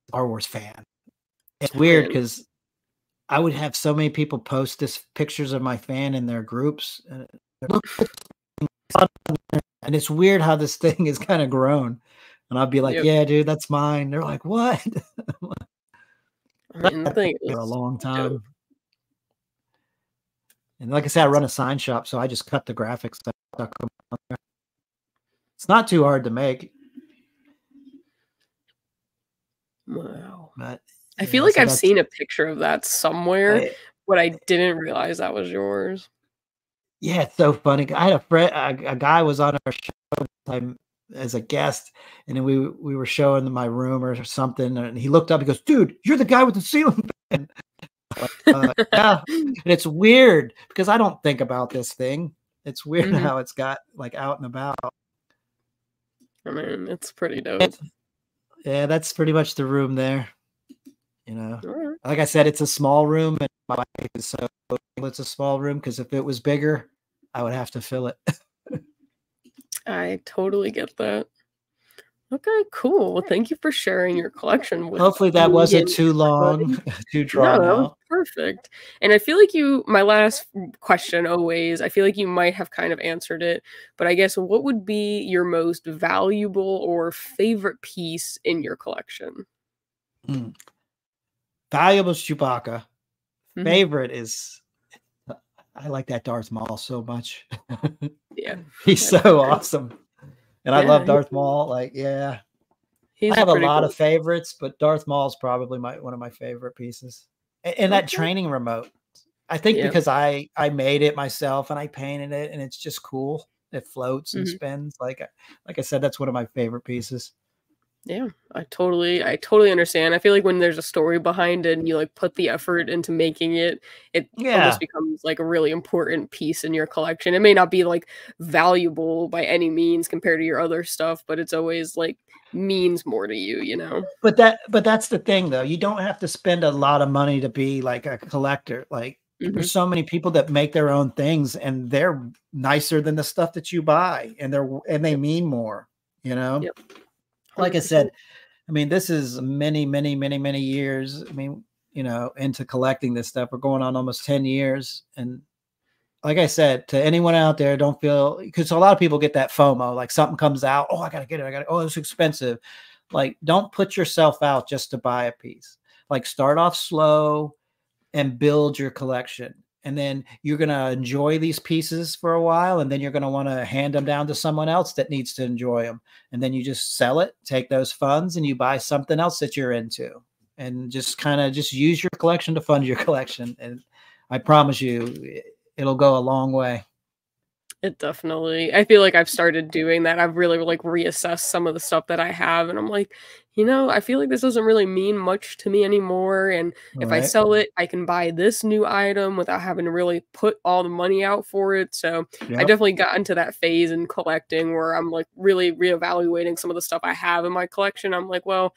Star Wars fan. It's weird because I would have so many people post this pictures of my fan in their groups. And it's weird how this thing is kind of grown. And I'd be like, yeah, dude, that's mine. They're like, what? I mean, the thing is for a long time. Dope. And like I said, I run a sign shop, so I just cut the graphics stuff. It's not too hard to make. Wow. But I feel like I've seen a picture of that somewhere, but I didn't realize that was yours. Yeah, it's so funny. I had a friend, a guy was on our show as a guest, and then we were showing my room or something, and he looked up, he goes, dude, you're the guy with the ceiling fan. Yeah, and it's weird because I don't think about this thing. It's weird how it's got like out and about. I mean, it's pretty dope. Yeah, that's pretty much the room there. Like I said, it's a small room, and my wife is so it's a small room because if it was bigger, I would have to fill it. I totally get that. Okay, cool. Well, thank you for sharing your collection with Hopefully that wasn't too long, too drawn out. Perfect. And I feel like my last question always, I feel like you might have kind of answered it, but I guess what would be your most valuable or favorite piece in your collection? Valuable is Chewbacca. Favorite is, I like that Darth Maul so much. Yeah. He's so awesome. And I love Darth Maul. Like, I have a lot of favorites, but Darth Maul is probably one of my favorite pieces. And that Okay. training remote. I think Yeah. because I made it myself and I painted it and it's just cool. It floats and Mhm. spins. Like I said, that's one of my favorite pieces. Yeah, I totally understand. I feel like when there's a story behind it and you like put the effort into making it, it almost Yeah. becomes like a really important piece in your collection. It may not be like valuable by any means compared to your other stuff, but it's always like means more to you, you know? But that's the thing though. You don't have to spend a lot of money to be like a collector. Like Mhm. there's so many people that make their own things and they're nicer than the stuff that you buy and they Yep, mean more, you know? yep, Like I said, 100%. I mean, this is many, many, many, many years. I mean, into collecting this stuff. We're going on almost 10 years. And like I said, to anyone out there, don't feel because a lot of people get that FOMO, like something comes out. Oh, I gotta get it. Oh, it's expensive. Like, don't put yourself out just to buy a piece. Like, start off slow and build your collection. And then you're going to enjoy these pieces for a while. And then you're going to want to hand them down to someone else that needs to enjoy them. And then you just sell it, take those funds, and you buy something else that you're into. And just kind of just use your collection to fund your collection. And I promise you, it'll go a long way. It definitely I feel like I've started doing that. I've really, like, reassessed some of the stuff that I have, and I'm like, I feel like this doesn't really mean much to me anymore, and All if I right. sell it, I can buy this new item without having to really put all the money out for it, so I Yep. definitely got into that phase in collecting where I'm, like, really reevaluating some of the stuff I have in my collection. I'm like, "Well,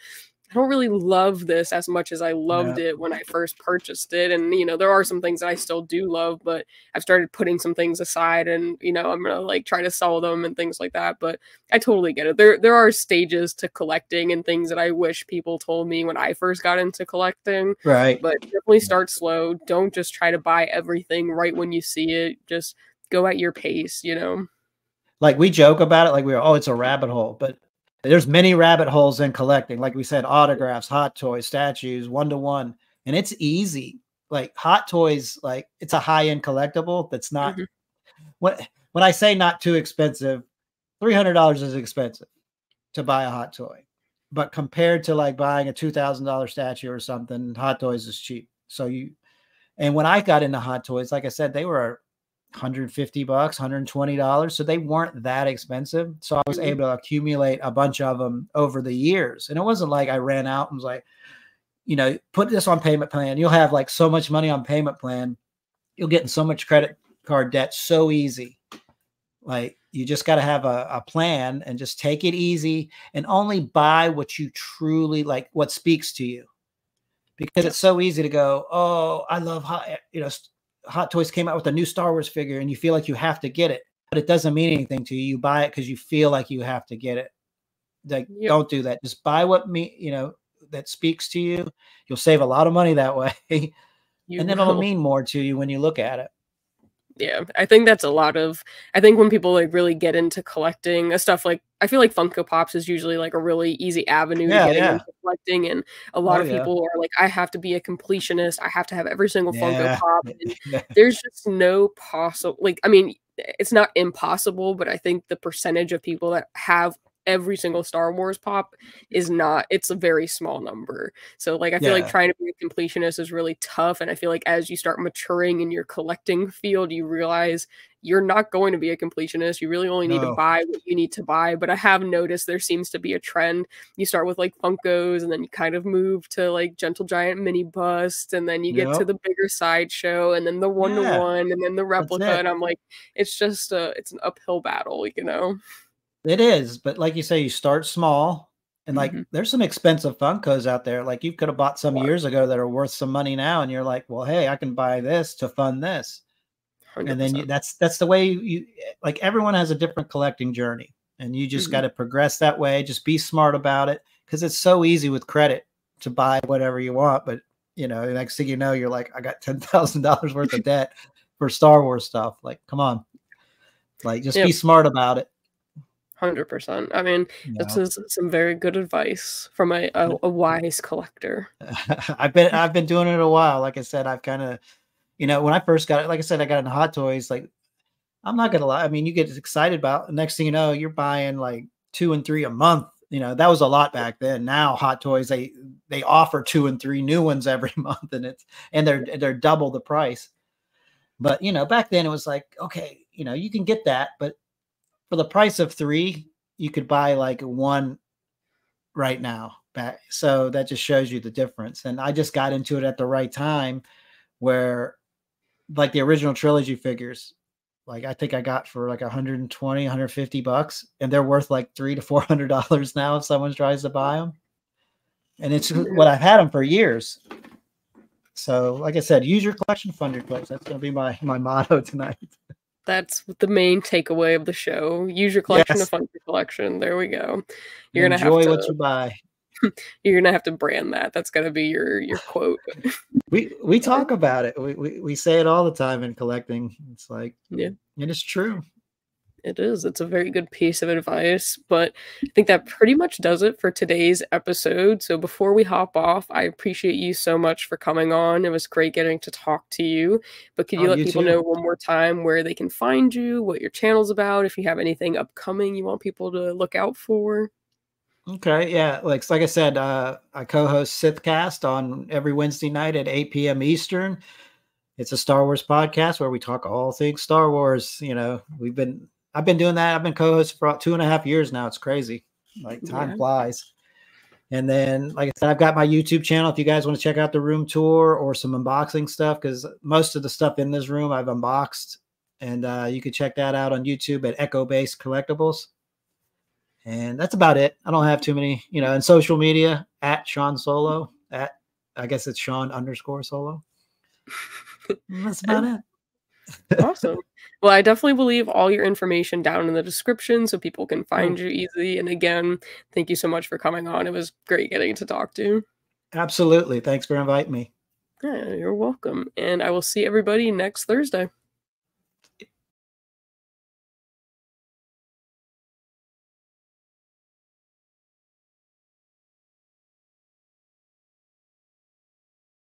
I don't really love this as much as I loved Yeah. it when I first purchased it, and, there are some things that I still do love, but I've started putting some things aside and, I'm gonna, like, try to sell them and things like that, but I totally get it. There are stages to collecting and things that I wish people told me when I first got into collecting, Right. but definitely start slow. Don't just try to buy everything right when you see it. Just go at your pace, you know? Like we joke about it, like oh, it's a rabbit hole, but there's many rabbit holes in collecting. Like we said, autographs, hot toys, statues, one to one, and it's easy. Like hot toys, like it's a high end collectible. That's not Mhm. when when I say not too expensive, $300 is expensive to buy a hot toy, but compared to like buying a $2,000 statue or something, hot toys is cheap. And when I got into hot toys, like I said, they were 150 bucks, $120. So they weren't that expensive. So I was Mhm. able to accumulate a bunch of them over the years. And it wasn't like I ran out and was like, put this on payment plan. You'll have like so much money on payment plan. You'll get in so much credit card debt so easy. Like you just got to have a plan and just take it easy and only buy what you truly like, what speaks to you because Yeah. it's so easy to go, oh, I love Hot Toys came out with a new Star Wars figure and you feel like you have to get it, but it doesn't mean anything to you. You buy it because you feel like you have to get it. Like, Yep. don't do that. Just buy that speaks to you. You'll save a lot of money that way. You And then it'll will. mean more to you when you look at it. Yeah, I think that's a lot of I think when people, like, really get into collecting, stuff like I feel like Funko Pops is usually, like, a really easy avenue to Yeah, getting yeah. into collecting, and a lot Oh of yeah. people are like, "I have to be a completionist, I have to have every single Funko Yeah. Pop," and Yeah. there's just no possible like, I mean, it's not impossible, but I think the percentage of people that have every single Star Wars pop is not it's a very small number. So, like, I feel like Yeah. trying to be a completionist is really tough, and I feel like as you start maturing in your collecting field, you realize you're not going to be a completionist. You really only need to No. buy what you need to buy. But I have noticed there seems to be a trend. You start with like Funkos, and then you kind of move to like Gentle Giant mini bust, and then you get to Yep. the bigger sideshow, and then the one to Yeah. one, and then the That's replica. it. And I'm like, it's an uphill battle, you know? It is, but like you say, you start small, and like Hmm. there's some expensive Funkos out there. Like you could have bought some years ago that are worth some money now, and you're like, well, hey, I can buy this to fund this, and then 100%. that's the way like everyone has a different collecting journey, and you just got Hmm. to progress that way. Just be smart about it because it's so easy with credit to buy whatever you want, but the next thing you know, you're like, I got $10,000 worth of debt for Star Wars stuff. Like, come on, like just be Yep. smart about it. 100%. I mean, You this know. is some very good advice from a wise collector. I've been doing it a while. Like I said, I've kind of, when I first got it, like I said, I got into Hot Toys. Like I'm not gonna lie. I mean, you get excited about. The next thing you know, you're buying like 2 and 3 a month, that was a lot back then. Now Hot Toys, they offer 2 and 3 new ones every month, and they're double the price. But back then it was like, okay, you can get that, but for the price of 3, you could buy like 1 right now. So that just shows you the difference. And I just got into it at the right time, where like the original trilogy figures, like I think I got for like 120, 150 bucks, and they're worth like $300 to $400 now if someone tries to buy them. And it's what I've had them for years. So like I said, use your collection, fund your collection. That's going to be my motto tonight. That's the main takeaway of the show. Use your collection to fund your collection. There we go. You're gonna enjoy have to, what you buy. You're gonna have to brand that. That's gonna be your quote. We talk about it. We say it all the time in collecting. It's like, yeah, it is true. It is. It's a very good piece of advice. But I think that pretty much does it for today's episode. So before we hop off, I appreciate you so much for coming on. It was great getting to talk to you. But could you let people know one more time where they can find you, what your channel's about, if you have anything upcoming you want people to look out for? Okay, yeah. Like I said, I co-host Sithcast on every Wednesday night at 8 p.m. Eastern. It's a Star Wars podcast where we talk all things Star Wars. I've been doing that. I've been co-hosting for about 2.5 years now. It's crazy. Like time flies. And then, like I said, I've got my YouTube channel. If you guys want to check out the room tour or some unboxing stuff, because most of the stuff in this room I've unboxed, and you can check that out on YouTube at Echo Base Collectibles. And that's about it. I don't have too many, in social media at Shawn Solo, I guess it's Shawn_Solo. That's about it. Awesome. Well, I definitely will leave all your information down in the description so people can find you easily. And again, thank you so much for coming on. It was great getting to talk to you. Absolutely. Thanks for inviting me. Yeah, you're welcome. And I will see everybody next Thursday.